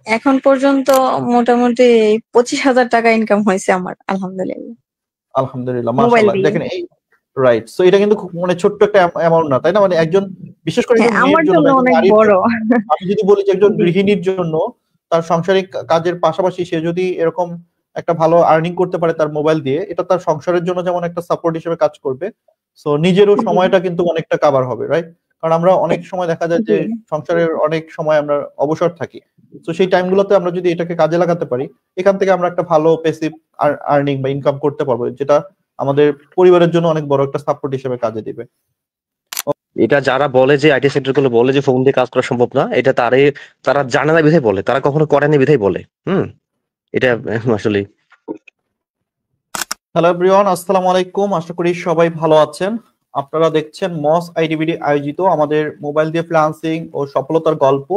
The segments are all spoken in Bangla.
এখন পর্যন্ত মোটামুটি 25,000 টাকা ইনকাম হয়েছে আমার, আলহামদুলিল্লাহ। আলহামদুলিল্লাহ, মোবাইল মাশাআল্লাহ। দিয়ে। দেখেন এই রাইট, সো এটা কিন্তু খুব মানে ছোট্ট একটা অ্যামাউন্ট না, তাই না? মানে একজন, বিশেষ করে হ্যাঁ, একজন মেয়ের আমার জন্য জন্য বা একজন অনেক নারীর বড়। জন্য, আমি যদি বলি যে একজন জি, জি। গৃহিণীর জন্য তার সাংসারিক কাজের পাশাপাশি সে যদি এরকম একটা ভালো আর্নিং করতে পারে তার মোবাইল দিয়ে, এটা তার সংসারের জন্য যেমন একটা সাপোর্ট হিসেবে কাজ করবে, সো নিজেরও জি, সময়টা কিন্তু অনেকটা কাভার হবে, রাইট? কারণ আমরা অনেক সময় দেখা যায় যে জি। সংসারের অনেক সময় আমরা অবসর থাকি, তো সেই টাইমগুলোতে আমরা যদি এটাকে কাজে লাগাতে পারি, এখান থেকে আমরা একটা ভালো প্যাসিভ আর্নিং বা ইনকাম করতে পারবো, যেটা আমাদের পরিবারের জন্য অনেক বড় একটা সাপোর্ট হিসেবে কাজে দিবে। এটা যারা বলে যে আইটি সেক্টর গুলো বলে যে ফোন দিয়ে কাজ করা সম্ভব না, এটা তারা জানে না বিধায় বলে, তারা কখনো করেনি বিধায় বলে। এটা আসলে হ্যালো এভরিওয়ান, আসসালামু আলাইকুম। আশা করি সবাই ভালো আছেন। আপনারা দেখছেন মস আইডিবিডি আয়োজিত আমাদের মোবাইল দিয়ে ফ্রিল্যান্সিং ও সফলতার গল্প।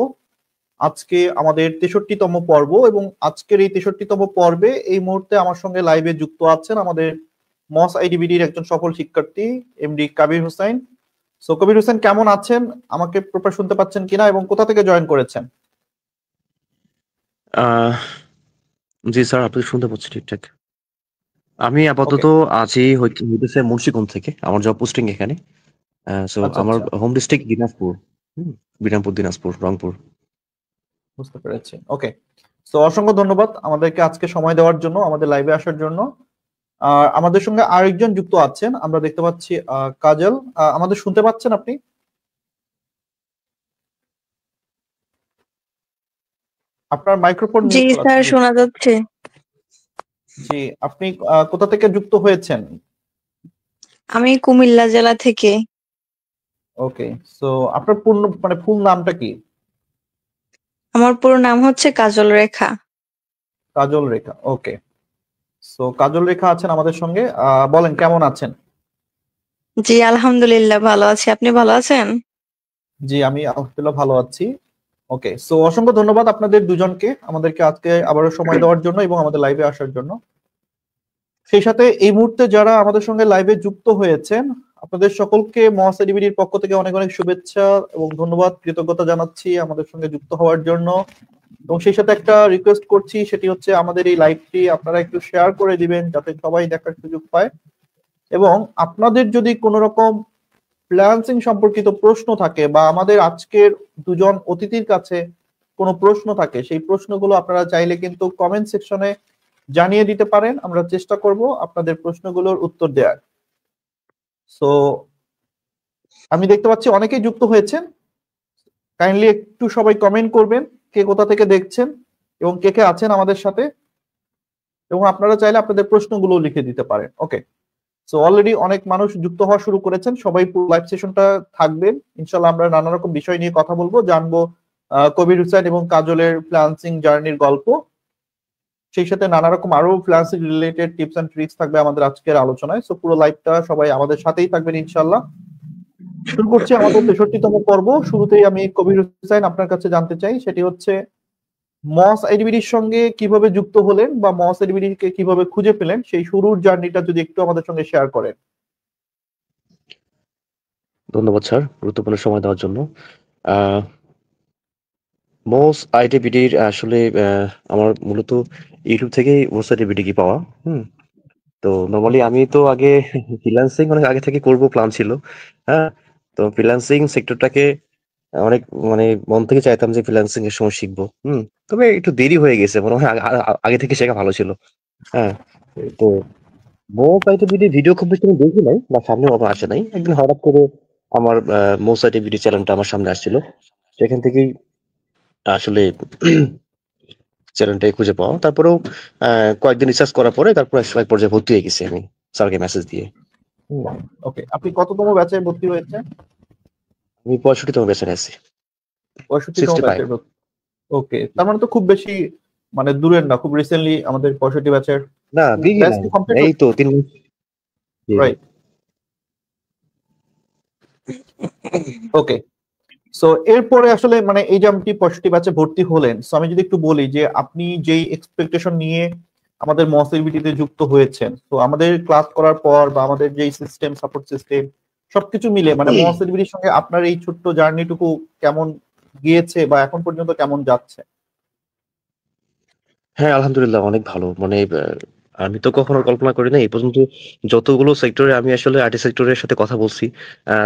আজকে আমাদের 63তম পর্ব, এবং আজকের এই 63তম পর্বে এই মুহূর্তে আমার সঙ্গে লাইভে যুক্ত আছেন আমাদের মস আইডিবিডির একজন সফল শিক্ষার্থী এমডি কবির হোসেন। সো কবির হোসেন, কেমন আছেন? আমাকে প্রপার শুনতে পাচ্ছেন কিনা এবং কোথা থেকে জয়েন করেছেন? আহ জি স্যার, আপনি শুনতে পাচ্ছি ঠিকঠাক। আমি ওকে, আপাতত আছি হইতেছে মুন্সিগঞ্জ থেকে, আমার জব পোস্টিং এখানে। সো আচ্ছা আমার আচ্ছা, হোম ডিস্ট্রিক্ট দিনাজপুর। বিরামপুর, দিনাজপুর, রংপুর। বুঝতে পেরেছি। ওকে, তো অসংখ্য ধন্যবাদ আমাদেরকে আজকে সময় দেওয়ার জন্য, আমাদের লাইভে আসার জন্য। আর আমাদের সঙ্গে আরেকজন যুক্ত আছেন, আমরা দেখতে পাচ্ছি কাজল। আমাদের শুনতে পাচ্ছেন আপনি? আপনার মাইক্রোফোন জি মিউট করা আছে, স্যার, প্লিজ। শোনা যাচ্ছে। জি, আপনি কোথা থেকে যুক্ত হয়েছেন? আমি কুমিল্লা জেলা থেকে। ওকে, সো আপনার পূর্ণ মানে ফুল নামটা কি? আমার পুরো নাম হচ্ছে কাজল রেখা। কাজল রেখা, ওকে। সো কাজল রেখা আছেন আমাদের সঙ্গে, বলেন কেমন আছেন? জি আলহামদুলিল্লাহ, ভালো আছি। আপনি ভালো আছেন? জি, আমি আলহামদুলিল্লাহ ভালো আছি। ওকে, সো অসংখ্য ধন্যবাদ আপনাদের দুজনকে আমাদেরকে আজকে আবারও সময় দেওয়ার জন্য এবং আমাদের লাইভে আসার জন্য। সেই সাথে এই মুহূর্তে যারা আমাদের সঙ্গে লাইভে যুক্ত হয়েছেন, আপনাদের সকলকে মহাসেডিবিডির পক্ষ থেকে অনেক অনেক শুভেচ্ছা এবং ধন্যবাদ, কৃতজ্ঞতা জানাচ্ছি আমাদের সঙ্গে যুক্ত হওয়ার জন্য। এবং সেই সাথে একটা রিকোয়েস্ট করছি, সেটি হচ্ছে আমাদের এই লাইভটি আপনারা একটু শেয়ার করে দিবেন যাতে সবাই দেখার সুযোগ পায়। এবং আপনাদের যদি কোনো রকম ফ্রিল্যান্সিং সম্পর্কিত প্রশ্ন থাকে বা আমাদের আজকের দুজন অতিথির কাছে কোনো প্রশ্ন থাকে, সেই প্রশ্নগুলো আপনারা চাইলে কিন্তু কমেন্ট সেকশনে জানিয়ে দিতে পারেন, আমরা চেষ্টা করব আপনাদের প্রশ্নগুলোর উত্তর দেওয়ার। সো আমি দেখতে পাচ্ছি অনেকেই যুক্ত হয়েছেন, কাইন্ডলি একটু সবাই কমেন্ট করবেন কে কোথা থেকে দেখছেন এবং কে কে আছেন আমাদের সাথে, এবং আপনারা চাইলে আপনাদের প্রশ্নগুলো লিখে দিতে পারেন। ওকে, সো অলরেডি অনেক মানুষ যুক্ত হওয়া শুরু করেছেন, সবাই পুরো লাইভ সেশনটা থাকবেন। ইনশাল্লাহ আমরা নানা রকম বিষয় নিয়ে কথা বলবো, জানবো কবির হুসাইন এবং কাজলের ফ্রিল্যান্সিং জার্নির গল্প। সেই সাথে নানা রকম আরো freelancing related tips and tricks থাকবে আমাদের আজকের আলোচনায়। সো পুরো লাইভটা সবাই আমাদের সাথেই থাকবেন ইনশাল্লাহ। শুরু করছি আমাদের 63তম পর্ব। শুরুতেই আমি কবির হুসাইন আপনার কাছে জানতে চাই, সেটি হচ্ছে মস আইডিবিডির সঙ্গে কিভাবে যুক্ত হলেন বা মস আইডিবিডিকে কিভাবে খুঁজে পেলেন, সেই শুরুর জার্নিটা যদি একটু আমাদের সঙ্গে শেয়ার করেন। ধন্যবাদ স্যার, গুরুত্বপূর্ণ সময় দেওয়ার জন্য। আহ মোস আইটিবিডির আসলে আমার মূলত ইউটিউব থেকেই মোস আইটিবিডি কি পাওয়া। তো নর্মালি আচ্ছা আমি তো আগে ফ্রিল্যান্সিং অনেক আগে থেকে করব প্ল্যান ছিল। হ্যাঁ, তো ফ্রিল্যান্সিং সেক্টরটাকে অনেক মানে মন থেকে চাইতাম যে ফ্রিল্যান্সিং এর সময় শিখবো। তবে একটু দেরি হয়ে গেছে, মনে হয় আগে থেকে শেখা ভালো ছিল। হ্যাঁ, তো মোস আইটিবিডি ভিডিও খুব বেশি আমি দেখি নাই বা সামনেও আমার আসে নাই। একদিন হঠাৎ করে আমার মোস আইটিবিডি চ্যানেলটা আমার সামনে আসছিল, সেখান থেকেই আসলে চ্যানেলটাই খুঁজে পাওয়া। তারপরেও কয়েকদিন রিসার্চ করার পরে তারপর এক পর্যায়ে ভর্তি হয়ে গেছি আমি স্যারকে মেসেজ দিয়ে। হুম, ওকে, আপনি কততম ব্যাচে ভর্তি হয়েছেন? আমি 65তম ব্যাচে আছি। 65তম 65। ব্যাচের ভর্তি। ওকে, তার মানে তো খুব বেশি মানে দূরের না, খুব রিসেন্টলি আমাদের 65 ব্যাচের না, বেশি ব্যাচ না, কি কমপ্লিট এই হচ্ছে? তো 3 মাস। জি, জি। রাইট, ওকে। সো এরপরে আসলে মানে এই যে আপনি 65 ব্যাচে ভর্তি হলেন, সো আমি যদি একটু বলি যে আপনি যেই এক্সপেকটেশন নিয়ে আমাদের মসএলবিটিতে যুক্ত হয়েছেন, তো আমাদের ক্লাস করার পর বা আমাদের যেই সিস্টেম, সাপোর্ট সিস্টেম সবকিছু মিলে মানে মসএলবিটির সঙ্গে আপনার এই ছোট্ট জার্নিটুকু কেমন গিয়েছে বা এখন পর্যন্ত কেমন যাচ্ছে? হ্যাঁ, আলহামদুলিল্লাহ অনেক ভালো। মানে আমি তো কখনো কল্পনা করি নাই এই পর্যন্ত যতগুলো সেক্টরে আমি আসলে আইটি সেক্টরের সাথে কথা বলছি,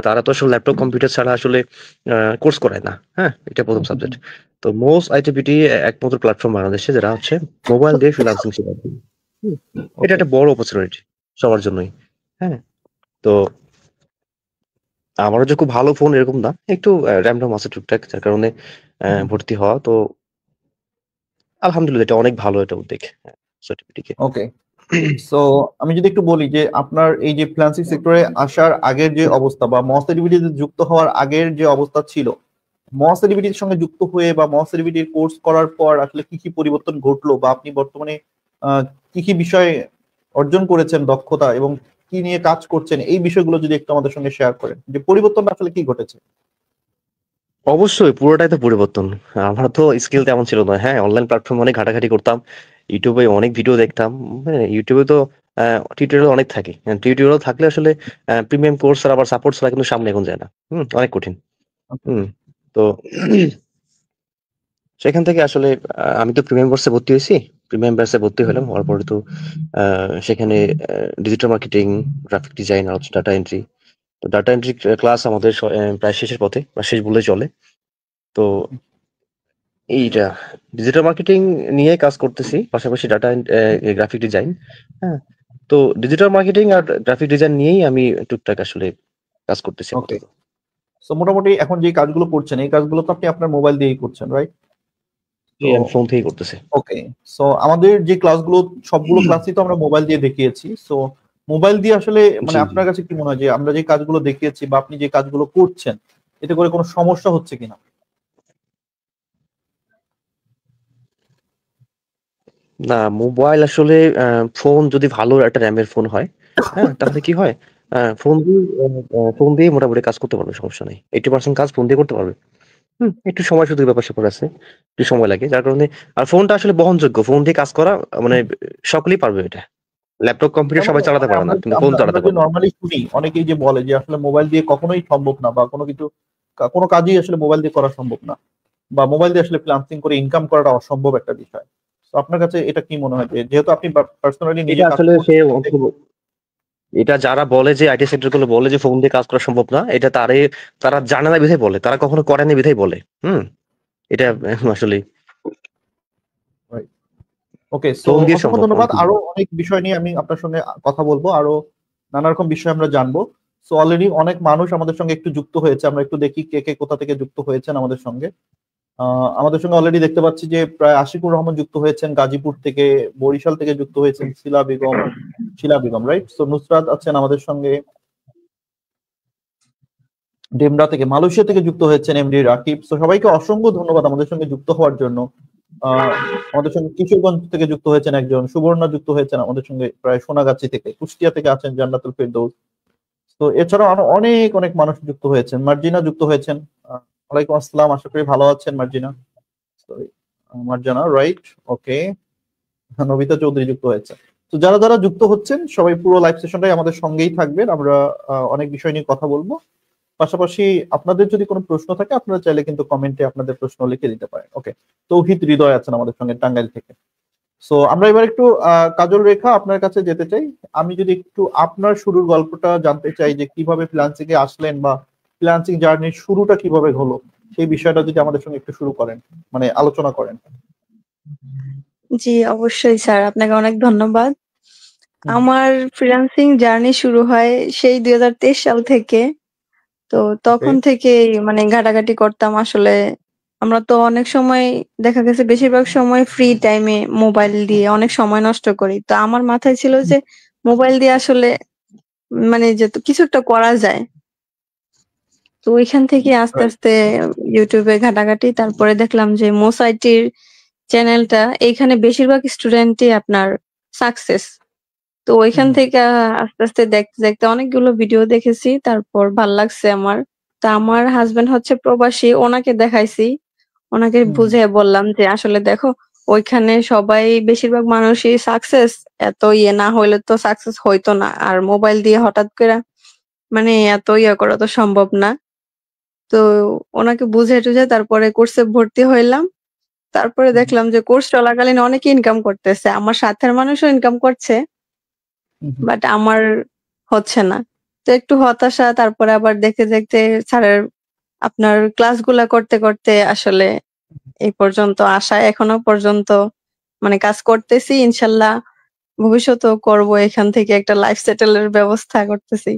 তারা তো আসলে ল্যাপটপ কম্পিউটার ছাড়া আসলে কোর্স করায় না। হ্যাঁ? এটা ১ম সাবজেক্ট। তো মোস্ট আইটিবিডি একমাত্র প্ল্যাটফর্ম বাংলাদেশে যারা হচ্ছে মোবাইল দিয়ে ফ্রিল্যান্সিং শেখায়। হুম? এটা ওকে। একটা বড় অপরচুনিটি সবার জন্যই। হ্যাঁ? তো আমারও যে খুব ভালো ফোন এরকম না। একটু র‍্যাম-ট্যাম আছে টুকটাক যার কারণে ভর্তি হওয়া। তো আলহামদুলিল্লাহ এটা অনেক ভালো একটা উদ্যোগ। হ্যাঁ, সার্টিফিকেটকে। ওকে। সো আমি যদি একটু বলি যে আপনার এই যে ফ্রিল্যান্সিং সেক্টরে আসার আগের যে অবস্থা বা মস এডিবিটিতে যুক্ত হওয়ার আগের যে অবস্থা ছিল, মস এডিবিটির সঙ্গে যুক্ত হয়ে বা মস এডিবিটির কোর্স করার পর আসলে কি কি পরিবর্তন ঘটলো বা আপনি বর্তমানে আহ, কি কি বিষয়ে অর্জন করেছেন দক্ষতা এবং কি নিয়ে কাজ করছেন, এই বিষয়গুলো যদি একটু আমাদের সঙ্গে শেয়ার করেন যে পরিবর্তনটা আসলে কি ঘটেছে। অবশ্যই পুরোটাই তো পরিবর্তন। আমার তো স্কিল তেমন ছিল না। হ্যাঁ, অনলাইন প্ল্যাটফর্মে অনেক ঘাটাঘাটি করতাম। ইউটিউবে অনেক ভিডিও দেখতাম। হ্যাঁ, ইউটিউবে তো টিউটোরিয়াল অনেক থাকে। টিউটোরিয়াল থাকলে আসলে প্রিমিয়াম কোর্স আর আবার সাপোর্ট ছাড়া কিন্তু সামনে এখন যায় না। অনেক কঠিন। Okay. হুম, তো সেখান থেকে আসলে আমি তো প্রিমিয়াম কোর্সে ভর্তি হয়েছি। প্রিমিয়াম ব্যাচে ভর্তি হলাম। হওয়ার পরে তো সেখানে ডিজিটাল মার্কেটিং, গ্রাফিক ডিজাইন আর হচ্ছে ডাটা এন্ট্রি। তো ডাটা এন্ট্রি ক্লাস আমাদের প্রায় শেষের পথে বা শেষ বললেই চলে। তো এইটা ডিজিটাল মার্কেটিং নিয়ে কাজ করতেছি, পাশাপাশি ডাটা গ্রাফিক ডিজাইন। হ্যাঁ, তো ডিজিটাল মার্কেটিং আর গ্রাফিক ডিজাইন নিয়েই আমি টুকটাক আসলে কাজ করতেছি ওকে। আপাতত। সো মোটামুটি এখন যে কাজগুলো করছেন এই কাজগুলো তো আপনি আপনার মোবাইল দিয়েই করছেন, রাইট? তো আমি ফোন থেকেই করতেছি। ওকে। সো আমাদের যে ক্লাসগুলো সবগুলো ক্লাসই তো আমরা মোবাইল দিয়ে দেখিয়েছি। সো মোবাইল দিয়ে আসলে মানে জি, জি। আপনার কাছে কি মনে হয় যে আমরা যে কাজগুলো দেখিয়েছি বা আপনি যে কাজগুলো করছেন এতে করে কোনো সমস্যা হচ্ছে কিনা? না, মোবাইল আসলে ফোন যদি ভালো একটা র্যামের ফোন হয়, হ্যাঁ? তাহলে কি হয়? ফোন দিয়ে মোটামুটি কাজ করতে পারবে, সমস্যা নাই। 80% কাজ ফোন দিয়ে করতে পারবে। একটু সময় সুযোগ ব্যাপার-স্যাপার আছে। একটু সময় লাগে। যার কারণে আর ফোনটা আসলে বহনযোগ্য। ফোন দিয়ে কাজ করা মানে সকলেই পারবে এটা। ল্যাপটপ, তার কম্পিউটার মানে সবাই চালাতে মানে পারে না। আমরা কিন্তু ফোন আমরা আমরা চালাতে যে পারবে। নরমালি শুনি অনেকেই যে বলে যে আসলে মোবাইল দিয়ে কখনোই সম্ভব না বা কোনো কিছু কোনো কাজই আসলে মোবাইল দিয়ে করা সম্ভব না বা মোবাইল দিয়ে আসলে ফ্রিল্যান্সিং করে ইনকাম করাটা অসম্ভব একটা বিষয়। তো আপনার কাছে এটা কি মনে হয় যে যেহেতু আপনি পার্সোনালি নিজে এটা কাজ আসলে সে করছেন এটা যারা বলে যে আইটি সেক্টর গুলো বলে যে ফোন দিয়ে কাজ করা সম্ভব না, এটা তারা জানে না বিধায় বলে। তারা কখনো করেনি বিধায় বলে। হুম? এটা আসলেই ওকে। সো ফোন দিয়ে অসংখ্য সম্ভব ধন্যবাদ। অনেক কিছু। আরো অনেক বিষয় নিয়ে আমি আপনার সঙ্গে কথা বলবো, আরো নানা রকম বিষয় আমরা জানবো। সো অলরেডি অনেক মানুষ আমাদের সঙ্গে একটু যুক্ত হয়েছে, আমরা একটু দেখি কে কে কোথা থেকে যুক্ত হয়েছেন আমাদের সঙ্গে। আমাদের সঙ্গে অলরেডি দেখতে পাচ্ছি যে প্রায় আশিকুর রহমান যুক্ত হয়েছেন গাজীপুর থেকে, বরিশাল থেকে যুক্ত হয়েছেন শিলা বেগম, রাইট? সো নুসরাত আছেন আমাদের সঙ্গে, ডেমরা থেকে, মালয়েশিয়া থেকে যুক্ত হয়েছেন এমডি রাকিব। তো সবাইকে অসংখ্য ধন্যবাদ আমাদের সঙ্গে যুক্ত হওয়ার জন্য। আমাদের সঙ্গে কিশোরগঞ্জ থেকে যুক্ত হয়েছেন একজন, সুবর্ণা যুক্ত হয়েছেন আমাদের সঙ্গে প্রায় সোনাগাছি থেকে, কুষ্টিয়া থেকে আছেন জান্নাতুল ফেরদৌস। তো এছাড়াও আরো অনেক অনেক মানুষ যুক্ত হয়েছেন, মার্জিনা যুক্ত হয়েছেন। ওয়ালাইকুম আসসালাম, আশা করি ভালো আছেন Marjina. Sorry, Marjana, right? Okay. Nabita Chowdhury যুক্ত হয়েছে। তো যারা যারা যুক্ত হচ্ছেন সবাই পুরো লাইভ সেশনটাই আমাদের সঙ্গেই থাকবেন, আমরা অনেক বিষয় নিয়ে কথা বলবো। পাশাপাশি আপনাদের যদি কোনো প্রশ্ন থাকে আপনারা চাইলে কিন্তু কমেন্টে আপনাদের প্রশ্ন লিখে দিতে পারেন। ওকে। তৌহিদ হৃদয় আছেন আমাদের সঙ্গে টাঙ্গাইল থেকে। সো আমরা এবার একটু কাজল রেখা আপনার কাছে যেতে চাই। আমি যদি একটু আপনার শুরুর গল্পটা জানতে চাই যে কিভাবে ফ্রিল্যান্সিং এ আসলেন বা ফ্রিল্যান্সিং জার্নির শুরুটা কিভাবে হলো, সেই বিষয়টা যদি আমাদের সঙ্গে একটু শুরু করেন, মানে আলোচনা করেন। জি, অবশ্যই স্যার, আপনাকে অনেক ধন্যবাদ। হুম, আমার ফ্রিল্যান্সিং জার্নি শুরু হয় সেই 2023 সাল থেকে। তো ওকে। তখন থেকেই মানে ঘাটাঘাটি করতাম আসলে। আমরা তো অনেক সময় দেখা গেছে বেশিরভাগ সময় ফ্রি টাইমে মোবাইল দিয়ে অনেক সময় নষ্ট করি। তো আমার মাথায় ছিল যে মোবাইল দিয়ে আসলে মানে যে কিছু একটা করা যায়। তো ওইখান থেকে আস্তে, রাইট। আস্তে ইউটিউবে ঘাটাঘাটি, তারপরে দেখলাম যে মোসাইটির চ্যানেলটা, এইখানে বেশিরভাগ স্টুডেন্টই আপনার সাকসেস। তো ওইখান থেকে আস্তে, আস্তে দেখতে, দেখতে অনেকগুলো ভিডিও দেখেছি। তারপর ভাল লাগছে আমার। তো আমার হাসব্যান্ড হচ্ছে প্রবাসী, ওনাকে দেখাইছি। ওনাকে বুঝিয়ে বললাম যে আসলে দেখো, ওইখানে সবাই বেশিরভাগ মানুষই সাকসেস। এত না হইলে তো সাকসেস হইতো না। আর মোবাইল দিয়ে হঠাৎ করে মানে এত করা তো সম্ভব না। তো ওনাকে বুঝাই টুঝাই তারপরে কোর্সে ভর্তি হইলাম। তারপরে দেখলাম যে কোর্স চলাকালীন অনেকে ইনকাম করতেছে, আমার সাথের মানুষও ইনকাম করছে, বাট আমার হচ্ছে না। তো একটু হতাশা, তারপরে আবার দেখতে দেখতে স্যারের আপনার ক্লাসগুলা করতে করতে আসলে এই পর্যন্ত আসা, এখনো পর্যন্ত মানে কাজ করতেছি, ইনশাল্লাহ ভবিষ্যতেও করব, এখান থেকে একটা লাইফ সেটেলের ব্যবস্থা করতেছি।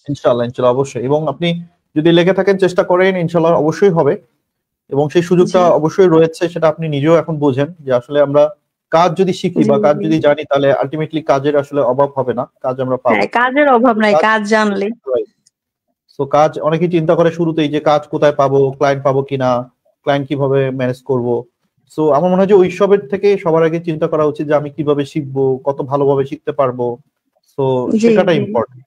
ইনশাআল্লাহ ইনশাআল্লাহ অবশ্যই। এবং আপনি যদি লেগে থাকেন, চেষ্টা করেন, ইনশাআল্লাহ অবশ্যই হবে। এবং সেই সুযোগটা জি অবশ্যই রয়েছে, সেটা আপনি নিজেও এখন বোঝেন যে আসলে আমরা কাজ যদি শিখি জি বা কাজ জি যদি জানি, তাহলে আলটিমেটলি কাজের আসলে অভাব হবে না, কাজ আমরা পাবো। হ্যাঁ, কাজের অভাব তো নাই, কাজ, কাজ জানলে। তো কাজ অনেকেই চিন্তা করে শুরুতেই যে কাজ কোথায় পাবো, ক্লায়েন্ট পাবো কিনা, ক্লায়েন্ট কিভাবে ম্যানেজ করব। সো আমার মনে হয় যে ওইসবের থেকে সবার আগে চিন্তা করা উচিত যে আমি কিভাবে শিখবো, কত ভালোভাবে শিখতে পারবো। সো জি শেখাটা জি ইম্পর্টেন্ট,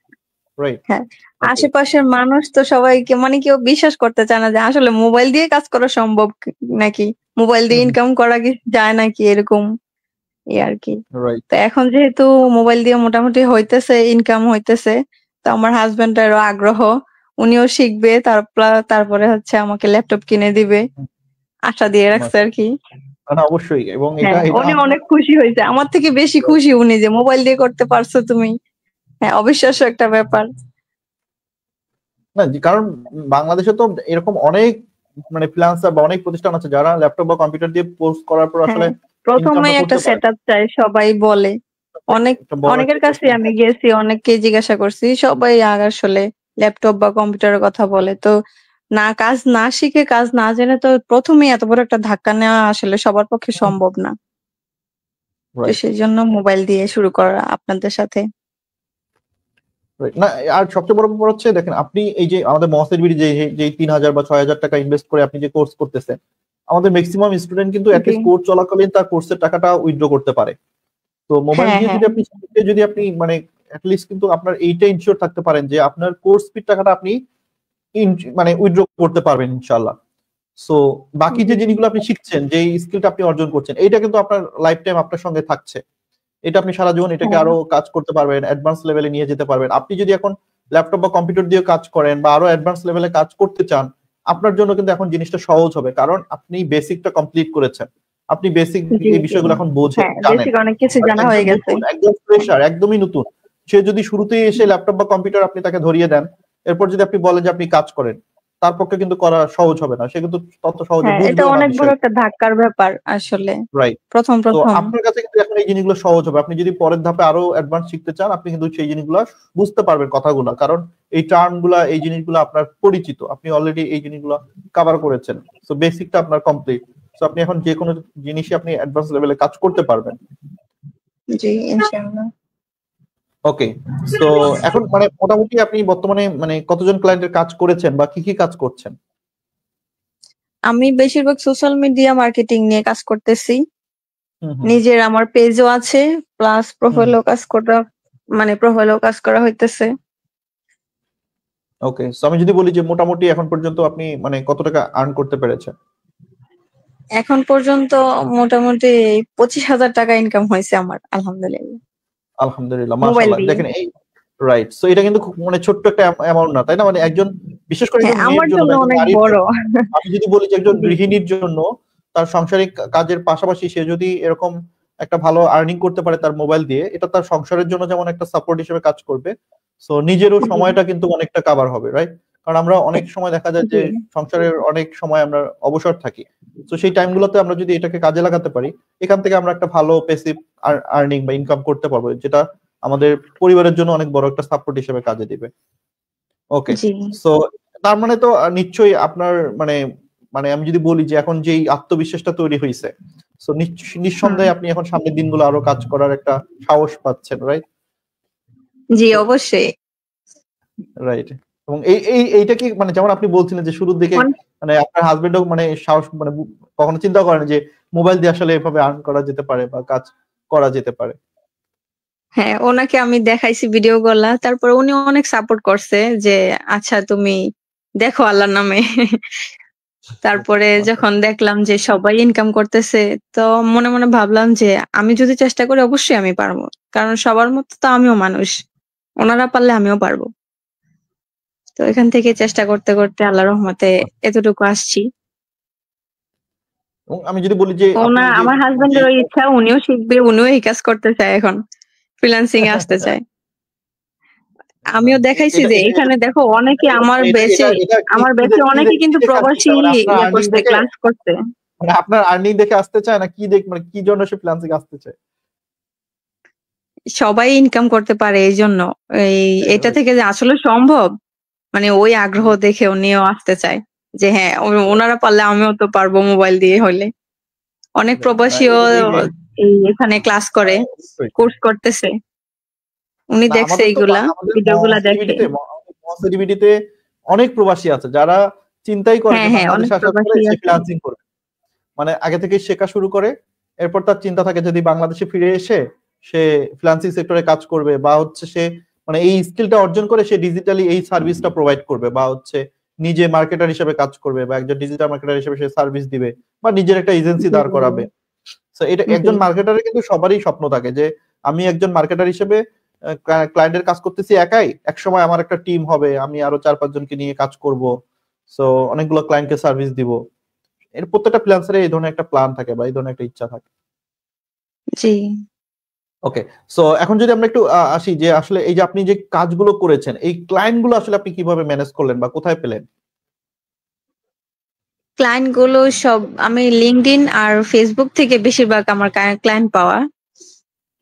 রাইট? হ্যাঁ, ওকে। আশেপাশের মানুষ তো সবাইকে মানে কেউ বিশ্বাস করতে চায় না যে আসলে মোবাইল দিয়ে কাজ করা সম্ভব নাকি, মোবাইল দিয়ে ইনকাম করা কি যায় নাকি, এরকম এই আর কি। রাইট। তো এখন যেহেতু মোবাইল দিয়ে মোটামুটি হইতেছে, ইনকাম হইতেছে, তো আমার হাজবেন্ডেরও আগ্রহ, উনিও শিখবে, তারপরে হচ্ছে আমাকে ল্যাপটপ কিনে দিবে, আশা দিয়ে রাখছে আর কি। না অবশ্যই। এবং এটা হ্যাঁ, এটা উনি আমার অনেক খুশি হয়েছে, আমার থেকে বেশি খুশি উনি যে মোবাইল দিয়ে করতে পারছো তুমি। হ্যাঁ, অবিশ্বাস্য একটা ব্যাপার। না কারণ বাংলাদেশে তো এরকম অনেক মানে ফ্রিল্যান্সার বা অনেক প্রতিষ্ঠান আছে যারা ল্যাপটপ বা কম্পিউটার দিয়ে পোস্ট করার পর আসলে হ্যাঁ, প্রথমেই ইনকামটা একটা করতে পারে। সেটআপ চাই, সবাই বলে। অনেক একটা বড় একটা অনেকের কাছে ইনভেস্টমেন্ট আমি থাকে। গেছি, অনেককে জিজ্ঞাসা করছি, সবাই আর আসলে ল্যাপটপ বা কম্পিউটারের কথা বলে। তো না, কাজ না শিখে, কাজ না জেনে তো প্রথমেই এত বড় একটা ধাক্কা নেওয়া আসলে সবার পক্ষে সম্ভব না। তো রাইট, সেই জন্য মোবাইল দিয়ে শুরু করা আপনাদের সাথে। রাইট। না আর সবচেয়ে বড় ব্যাপার হচ্ছে, দেখেন আপনি এই যে আমাদের মহাসের বিডি যে যে 3,000 বা 6,000 টাকা ইনভেস্ট করে আপনি যে কোর্স করতেছেন, আমাদের ম্যাক্সিমাম স্টুডেন্ট কিন্তু জি অ্যাটলিস্ট কোর্স চলাকালীন তার কোর্সের টাকাটা উইথড্র করতে পারে। তো মোবাইল হ্যাঁ দিয়ে হ্যাঁ যদি আপনি শিখে, যদি আপনি মানে অ্যাটলিস্ট কিন্তু আপনার এইটা ইনশিওর থাকতে পারেন যে আপনার কোর্স ফির টাকাটা আপনি মানে উইথড্র করতে পারবেন ইনশাআল্লাহ। সো বাকি যে জি জিনিসগুলো আপনি শিখছেন, যে স্কিলটা আপনি অর্জন করছেন, এইটা কিন্তু আপনার লাইফ টাইম আপনার সঙ্গে থাকছে। এটা আপনি সারা জীবন এটাকে হ্যাঁ আরো কাজ করতে পারবেন, অ্যাডভান্স লেভেলে নিয়ে যেতে পারবেন। আপনি যদি এখন ল্যাপটপ বা কম্পিউটার দিয়ে কাজ করেন বা আরো অ্যাডভান্স লেভেলে কাজ করতে চান, আপনার জন্য কিন্তু এখন জিনিসটা সহজ হবে, কারণ আপনি বেসিকটা কমপ্লিট করেছেন, আপনি বেসিক জি এই জি বিষয়গুলো এখন বোঝেন, হ্যাঁ, জানেন। বেসিক অনেক কিছু আর জানা হয়ে একজন গেছে। নতুন, একদম ফ্রেশার, একদমই নতুন, সে যদি শুরুতেই এসে ল্যাপটপ বা কম্পিউটার আপনি তাকে ধরিয়ে দেন, এরপর যদি আপনি বলেন যে আপনি কাজ করেন, তার পক্ষে কিন্তু করা সহজ হবে না, সে কিন্তু তত সহজে হ্যাঁ, এটা বুঝবেও না অনেক বড় বিষয়। একটা ধাক্কার ব্যাপার আসলে, রাইট। প্রথম তো প্রথম। আপনার কাছে কিন্তু এখন এই জিনিসগুলো সহজ হবে। আপনি যদি পরের ধাপে আরো অ্যাডভান্স শিখতে চান, আপনি কিন্তু সেই জিনিসগুলো বুঝতে পারবেন কথাগুলো, কারণ এই টার্ম গুলা, এই জিনিসগুলো আপনার পরিচিত, আপনি অলরেডি এই জিনিসগুলো কভার করেছেন। সো বেসিকটা আপনার কমপ্লিট। সো আপনি এখন যে কোনো জিনিসই আপনি অ্যাডভান্স লেভেলে কাজ করতে পারবেন। জি ইনশাআল্লাহ। ওকে। সো এখন মানে মোটামুটি আপনি বর্তমানে মানে কতজন ক্লায়েন্টের কাজ করেছেন বা কি কি কাজ করছেন? আমি বেশিরভাগ সোশ্যাল মিডিয়া মার্কেটিং নিয়ে কাজ করতেছি। হুম হুম নিজের আমার পেজও আছে, প্লাস হুম। প্রোফাইলও কাজ করা হইতেছে। ওকে। সো আমি যদি বলি যে মোটামুটি এখন পর্যন্ত আপনি মানে কত টাকা আর্ন করতে পেরেছেন? এখন পর্যন্ত মোটামুটি 25,000 টাকা ইনকাম হয়েছে আমার, আলহামদুলিল্লাহ, আলহামদুলিল্লাহ, মোবাইল মাশাআল্লাহ। দিয়ে। দেখেন এই রাইট। সো এটা কিন্তু খুব মানে ছোট্ট একটা অ্যামাউন্ট না, তাই না? মানে একজন, বিশেষ করে হ্যাঁ, একজন মেয়ের আমার জন্য জন্য বা একজন অনেক নারীর বড়। জন্য, আমি যদি বলি যে একজন জি গৃহিণীর জন্য তার সাংসারিক কাজের পাশাপাশি সে যদি এরকম একটা ভালো আর্নিং করতে পারে তার মোবাইল দিয়ে, এটা তার সংসারের জন্য যেমন একটা সাপোর্ট হিসেবে কাজ করবে, সো নিজেরও জি সময়টা কিন্তু অনেকটা কাভার হবে, রাইট? কারণ আমরা অনেক সময় দেখা যায় যে জি সংসারের অনেক সময় আমরা অবসর থাকি। তো সেই টাইমগুলোতে আমরা যদি এটাকে কাজে লাগাতে পারি, এখান থেকে আমরা একটা ভালো প্যাসিভ আর্নিং বা ইনকাম করতে পারবো, যেটা আমাদের পরিবারের জন্য অনেক বড় একটা সাপোর্ট হিসেবে কাজে দিবে। ওকে। জি সো তার মানে তো নিশ্চয়ই আপনার মানে, মানে আমি যদি বলি যে এখন যেই আত্মবিশ্বাসটা তৈরি হয়েছে, সো হুম নিঃসন্দেহে আপনি এখন সামনের দিনগুলো আরো কাজ করার একটা সাহস পাচ্ছেন, রাইট? জি অবশ্যই। রাইট। এবং এইটা কি মানে যেমন আপনি বলছিলেন যে শুরুর দিকে মানে আপনার হাজবেন্ডও মানে সাহস মানে কখনো চিন্তা করেন যে মোবাইল দিয়ে আসলে এভাবে আর্ন করা যেতে পারে বা কাজ করা যেতে পারে? হ্যাঁ, ওনাকে আমি দেখাইছি ভিডিও গুলা, তারপর উনি অনেক সাপোর্ট করছে যে আচ্ছা তুমি দেখো আল্লাহর নামে। তারপরে যখন দেখলাম যে সবাই ইনকাম করতেছে, তো মনে মনে ভাবলাম যে আমি যদি চেষ্টা করি অবশ্যই আমি পারবো, কারণ সবার মতো তো আমিও মানুষ, ওনারা পারলে আমিও পারবো। তো এখান থেকে চেষ্টা করতে করতে আল্লাহর রহমতে এতটুকু আসছি। এবং আমি যদি বলি যে আপনি যে আমার হাজবেন্ডের ওই ইচ্ছা, উনিও শিখবে, উনিও এই কাজ করতে চায়, এখন ফ্রিল্যান্সিং এ আসতে চায়। আমিও দেখাইছি যে এখানে দেখো অনেকে আমার ব্যাচে অনেকে কিন্তু প্রবাসী ইয়ে করছে, ক্লাস করছে। মানে আপনার আর্নিং দেখে আসতে চায় না কি মানে কি জন্য সে ফ্রিল্যান্সিং আসতে চায়? সবাই ইনকাম করতে পারে এই জন্য, এটা থেকে যে আসলে সম্ভব, মানে ওই আগ্রহ দেখে উনিও আসতে চায় যে হ্যাঁ ওনারা পারলে আমিও তো পারবো মোবাইল দিয়ে হইলে। অনেক প্রবাসীও এখানে ক্লাস করে, কোর্স করতেছে। উনি দেখছে এইগুলা, ভিডিওগুলা দেখে। মহাসিডিবিটিতে অনেক প্রবাসী আছে যারা চিন্তাই করে যে বাংলাদেশে আসার পরে সে ফ্রিল্যান্সিং করবে, মানে আগে থেকে শেখা শুরু করে। এরপর তার চিন্তা থাকে যদি বাংলাদেশে ফিরে এসে সে ফ্রিল্যান্সিং সেক্টরে কাজ করবে, বা হচ্ছে সে মানে এই স্কিলটা অর্জন করে সে ডিজিটালি এই সার্ভিসটা প্রোভাইড করবে, বা হচ্ছে নিজে মার্কেটার হিসেবে কাজ করবে, বা একজন ডিজিটাল মার্কেটার হিসেবে সে সার্ভিস দিবে, বা নিজের একটা এজেন্সি দাঁড় করাবে। তো এটা একজন মার্কেটারের কিন্তু সবারই স্বপ্ন থাকে যে আমি একজন মার্কেটার হিসেবে ক্লায়েন্টের কাজ করতেছি একাই, একসময় আমার একটা টিম হবে, আমি আরো 4-5 জনকে নিয়ে কাজ করব, সো অনেকগুলো ক্লায়েন্টকে সার্ভিস দিব। এর প্রত্যেকটা ফ্রিল্যান্সারের এই ধরনের একটা প্ল্যান থাকে বা এই ধরনের একটা ইচ্ছা থাকে। জি ওকে, সো এখন যদি আমরা একটু আসি যে আসলে এই যে আপনি যে কাজগুলো করেছেন, এই ক্লায়েন্ট গুলো আসলে আপনি কিভাবে ম্যানেজ করলেন বা কোথায় পেলেন? ক্লায়েন্ট গুলো সব আমি লিঙ্কডইন আর ফেসবুক থেকে বেশিরভাগ আমার ক্লায়েন্ট পাওয়া।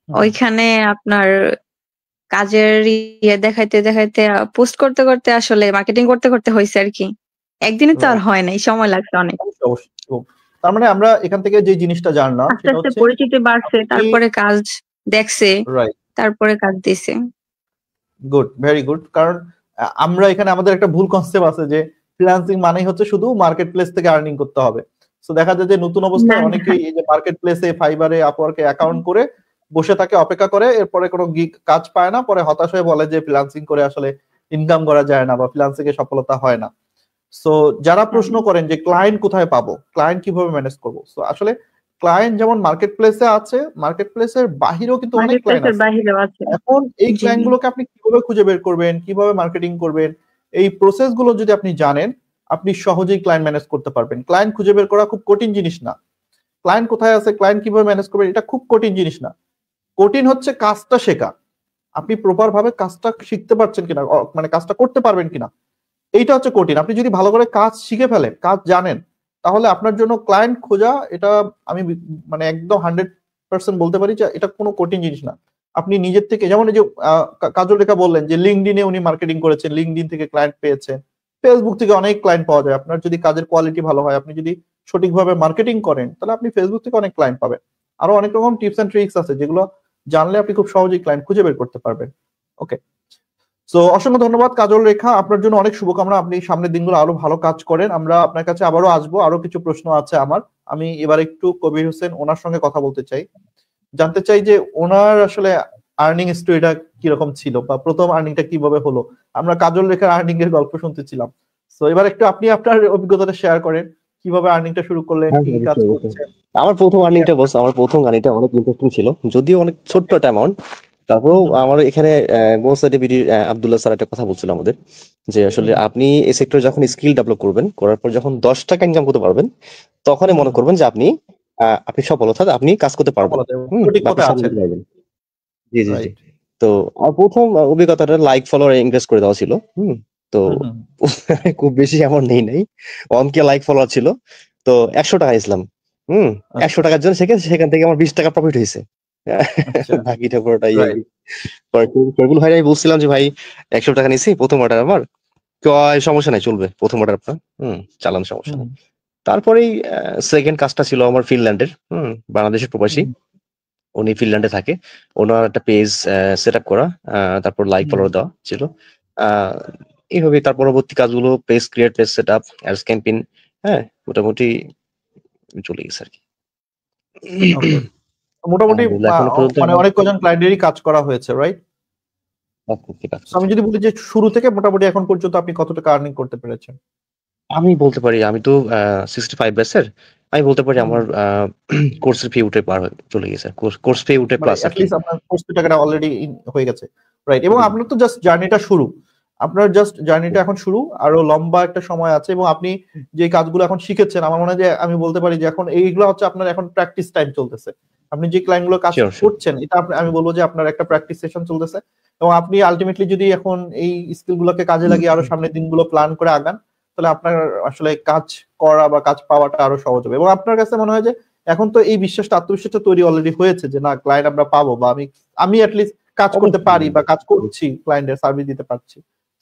ওইখানে আপনার কাজের ইয়ে দেখাইতে দেখাইতে পোস্ট করতে করতে আসলে মার্কেটিং করতে করতে হয়েছে আর কি। একদিনে তো আর হয় নাই, সময় লাগছে অনেক। তার মানে আমরা এখান থেকে যে জিনিসটা জানলাম আস্তে আস্তে পরিচিতি বাড়ছে, তারপরে কাজ দেখছে, তারপরে কাজ দিছে। Good, very good. কারণ আমরা এখানে আমাদের একটা ভুল কনসেপ্ট আছে যে ফ্রিল্যান্সিং মানেই হচ্ছে শুধু মার্কেট প্লেস থেকে আর্নিং করতে হবে। সো দেখা যায় যে নতুন অবস্থায় অনেকেই এই যে মার্কেট প্লেসে, ফাইবারে, আপওয়ার্কে অ্যাকাউন্ট করে বসে থাকে, অপেক্ষা করে, এরপরে কোনো কাজ পায় না, পরে হতাশ হয়ে বলে যে ফ্রিল্যান্সিং করে আসলে ইনকাম করা যায় না বা ফ্রিল্যান্সিং এ সফলতা হয় না। সো যারা প্রশ্ন করেন যে ক্লায়েন্ট কোথায় পাবো, ক্লায়েন্ট কিভাবে ম্যানেজ করবো, সো আসলে ক্লায়েন্ট যেমন মার্কেট প্লেসে আছে, মার্কেট প্লেসের বাহিরেও কিন্তু অনেক ক্লায়েন্ট আছে। এখন এই ক্লায়েন্ট গুলোকে আপনি কিভাবে খুঁজে বের করবেন, কিভাবে মার্কেটিং করবেন, এই প্রসেস গুলো যদি আপনি জানেন, আপনি সহজেই ক্লায়েন্ট ম্যানেজ করতে পারবেন। ক্লায়েন্ট খুঁজে বের করা খুব কঠিন জিনিস না। ক্লায়েন্ট কোথায় আছে, ক্লায়েন্ট কিভাবে ম্যানেজ করবেন, এটা খুব কঠিন জিনিস না। কঠিন হচ্ছে কাজটা শেখা। আপনি প্রপার ভাবে কাজটা শিখতে পারছেন কিনা, মানে কাজটা করতে পারবেন কিনা, এইটা হচ্ছে কঠিন। আপনি যদি ভালো করে কাজ শিখে ফেলেন, কাজ জানেন, তাহলে আপনার জন্য ক্লায়েন্ট খোঁজা, এটা আমি মানে একদম 100% বলতে পারি যে এটা কোনো কঠিন জিনিস না। আপনি নিজের থেকে, যেমন এই যে কাজল রেখা বললেন যে লিঙ্কডইনে উনি মার্কেটিং করেছেন, লিঙ্কডইন থেকে ক্লায়েন্ট পেয়েছেন, ফেসবুক থেকে অনেক ক্লায়েন্ট পাওয়া যায়। আপনার যদি কাজের কোয়ালিটি ভালো হয়, আপনি যদি সঠিকভাবে মার্কেটিং করেন, তাহলে আপনি ফেসবুক থেকে অনেক ক্লায়েন্ট পাবেন। আরো অনেক রকম টিপস এন্ড ট্রিক্স আছে যেগুলো জানলে আপনি খুব সহজেই ক্লায়েন্ট খুঁজে বের করতে পারবেন। ওকে, সো অসংখ্য ধন্যবাদ কাজল রেখা, আপনার জন্য অনেক শুভকামনা, আপনি সামনের দিনগুলো আরো ভালো কাজ করেন। আমরা আপনার কাছে আবারও আসবো, আরো কিছু প্রশ্ন আছে আমার। আমি এবার একটু কবির হোসেন ওনার সঙ্গে কথা বলতে চাই, জানতে চাই যে ওনার আসলে আর্নিং স্টোরিটা কিরকম ছিল বা প্রথম আর্নিংটা কিভাবে হলো। আমরা কাজল রেখার আর্নিং এর গল্প শুনতেছিলাম, সো এবার একটু আপনি আপনার অভিজ্ঞতাটা শেয়ার করেন, কিভাবে আর্নিংটা শুরু করলেন, কি কাজ করছেন। আমার প্রথম আর্নিংটা অনেক ইন্টারেস্টিং ছিল, যদিও অনেক ছোট্ট একটা অ্যামাউন্ট। তারপরেও আমার এখানে আব্দুল্লাহ স্যার একটা কথা বলছিল আমাদের, যে আসলে আপনি এই সেক্টরে যখন স্কিল ডেভেলপ করবেন, করার পর যখন 10 টাকা ইনকাম করতে পারবেন, তখনই মনে করবেন যে আপনি সফল, অর্থাৎ আপনি কাজ করতে পারবেন। জি জি জি। তো আমার প্রথম অভিজ্ঞতাটা লাইক ফলোয়ার ইনক্রিজ করে দেওয়া ছিল। তো খুব বেশি অ্যামাউন্ট নেই নাই, অনকে লাইক ফলোয়ার ছিল। তো 100 টাকা ইসলাম 100 টাকার জন্য সেখান থেকে আমার 20 টাকা প্রফিট হয়েছে। বাকিটা পুরোটাই ফরগুল ভাই, আমি বলছিলাম যে ভাই 100 টাকা নিছি প্রথম অর্ডার, আমার সমস্যা নাই, চলবে প্রথম অর্ডার আপনার চালান, সমস্যা নেই। তারপরেই সেকেন্ড কাজটা ছিল আমার ফিনল্যান্ডের, বাংলাদেশের প্রবাসী, উনি ফিনল্যান্ডে থাকে, ওনার একটা পেজ সেট আপ করা, তারপর লাইক ফলোয়ার দেওয়া ছিল। এইভাবে তার পরবর্তী কাজগুলো page create, page set up, ads campaign, মোটামুটি চলে গেছে আর কি। মোটামুটি মানে অনেক কজন ক্লায়েন্টেরই কাজ করা হয়েছে, রাইট? আমি যদি বলি যে শুরু থেকে মোটামুটি এখন পর্যন্ত আপনি কত টাকা আর্নিং করতে পেরেছেন? আমি বলতে পারি, আমি তো 65 ব্যাচের, আমি বলতে পারি আমার কোর্সের ফি উঠে পার চলে গেছে, কোর্স ফি উঠে প্লাস অ্যাট লিস্ট আপনার কোর্স ফি টাকাটা অলরেডি হয়ে গেছে, রাইট? এবং আপনার তো জাস্ট জার্নিটা শুরু, আপনার জাস্ট জার্নিটা এখন শুরু, আরো লম্বা একটা সময় আছে, এবং আপনি যে কাজগুলো এখন শিখেছেন, আমার মনে হয় যে আমি বলতে পারি যে এখন এইগুলো হচ্ছে আপনার এখন প্র্যাকটিস টাইম চলতেছে। আপনি যে ক্লায়েন্ট গুলো কাজ শিওর শিওর করছেন, এটা আমি বলবো যে আপনার একটা প্র্যাকটিস সেশন চলতেছে, এবং আপনি আলটিমেটলি যদি এখন এই স্কিল গুলোকে কাজে লাগিয়ে আরো সামনের দিনগুলো প্ল্যান করে আগান, তাহলে আপনার আসলে কাজ করা বা কাজ পাওয়াটা আরো সহজ হবে। এবং আপনার কাছে মনে হয় যে এখন তো এই বিশ্বাসটা, আত্মবিশ্বাসটা তৈরি অলরেডি হয়েছে যে না, ক্লায়েন্ট আমরা পাবো, বা আমি অ্যাটলিস্ট কাজ করতে পারি বা কাজ করছি, ক্লায়েন্টের সার্ভিস দিতে পারছি।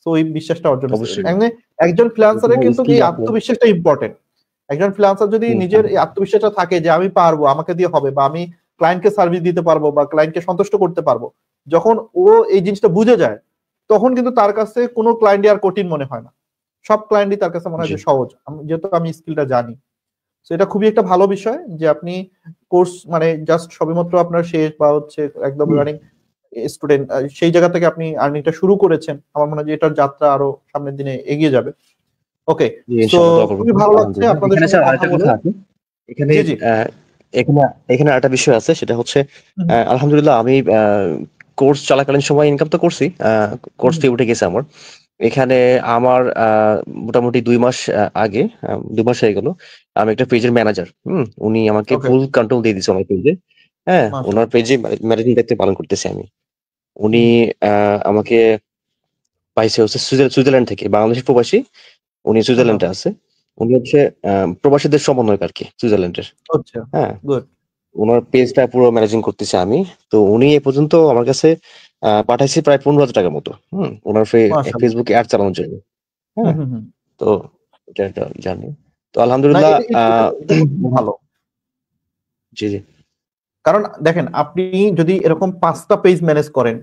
তো এই বিশ্বাসটা অর্জন হয়েছে। অবশ্যই মানে একজন ফ্রিল্যান্সারের কিন্তু স্কিল এই আছে। আত্মবিশ্বাসটা ইম্পর্টেন্ট। একজন ফ্রিল্যান্সার যদি নিজের এই আত্মবিশ্বাসটা থাকে যে আমি পারবো, আমাকে দিয়ে হবে, বা আমি ক্লায়েন্টকে সার্ভিস দিতে পারবো বা ক্লায়েন্টকে সন্তুষ্ট করতে পারবো, যখন ও এই জিনিসটা বুঝে যায়, তখন কিন্তু তার কাছে কোনো ক্লায়েন্টই আর কঠিন মনে হয় না। সব ক্লায়েন্টই তার কাছে মনে হয় জি যে সহজ, যেহেতু আমি স্কিলটা জানি। তো এটা খুবই একটা ভালো বিষয় যে আপনি কোর্স মানে জাস্ট সবেমাত্র আপনার শেষ বা হচ্ছে একদম রানিং স্টুডেন্ট, সেই জায়গা থেকে আপনি আর্নিংটা শুরু করেছেন। আমার মনে হয় যে এটার যাত্রা আরো সামনের দিনে এগিয়ে যাবে। ওকে, জি সো ইনশাআল্লাহ দোয়া করবেন। খুবই ভালো লাগছে আলহামদুলিল্লাহ। আপনাদের এখানে সঙ্গে স্যার কথা আরেকটা বলে। কথা আছে। এখানে জি জি। এখানে এখানে আরেকটা বিষয় আছে, সেটা হচ্ছে হুম, আলহামদুলিল্লাহ আমি কোর্স চলাকালীন সময় ইনকাম তো করছি, কোর্স হুম, ফি উঠে গেছে আমার। এখানে আমার মোটামুটি ২ মাস আগে ২ মাস হয়ে গেল। আমি একটা পেজের ম্যানেজার। উনি আমাকে ওকে, ফুল কন্ট্রোল দিয়ে দিছে আমার পেজে। হ্যাঁ? উনার মাশাআল্লাহ। পেজে ম্যানেজিং দায়িত্ব পালন করতেছি আমি। উনি হুম, আমাকে পাইছে হচ্ছে সুইজারল্যান্ড থেকে। বাংলাদেশের প্রবাসী। উনি আহা, সুইজারল্যান্ডে আছে। উনি হচ্ছে প্রবাসীদের সমন্বয়ক আরকি সুইজারল্যান্ডের। আচ্ছা, হ্যাঁ? গুড। উনার পেজটা পুরো ম্যানেজিং করতেছি আমি। তো উনি এ পর্যন্ত আমার কাছে পাঠাইছে প্রায় ৳১৫,০০০ মতো। উনার মাশাআল্লাহ। ফেসবুকে এড চালানোর জন্য। হুম, হ্যাঁ? হুম, হুম। তো এটা একটা জার্নি। তো না, আলহামদুলিল্লাহ এটা তো খুব ভালো। জি, জি। কারণ দেখেন, আপনি যদি এরকম ৫টা পেজ ম্যানেজ করেন,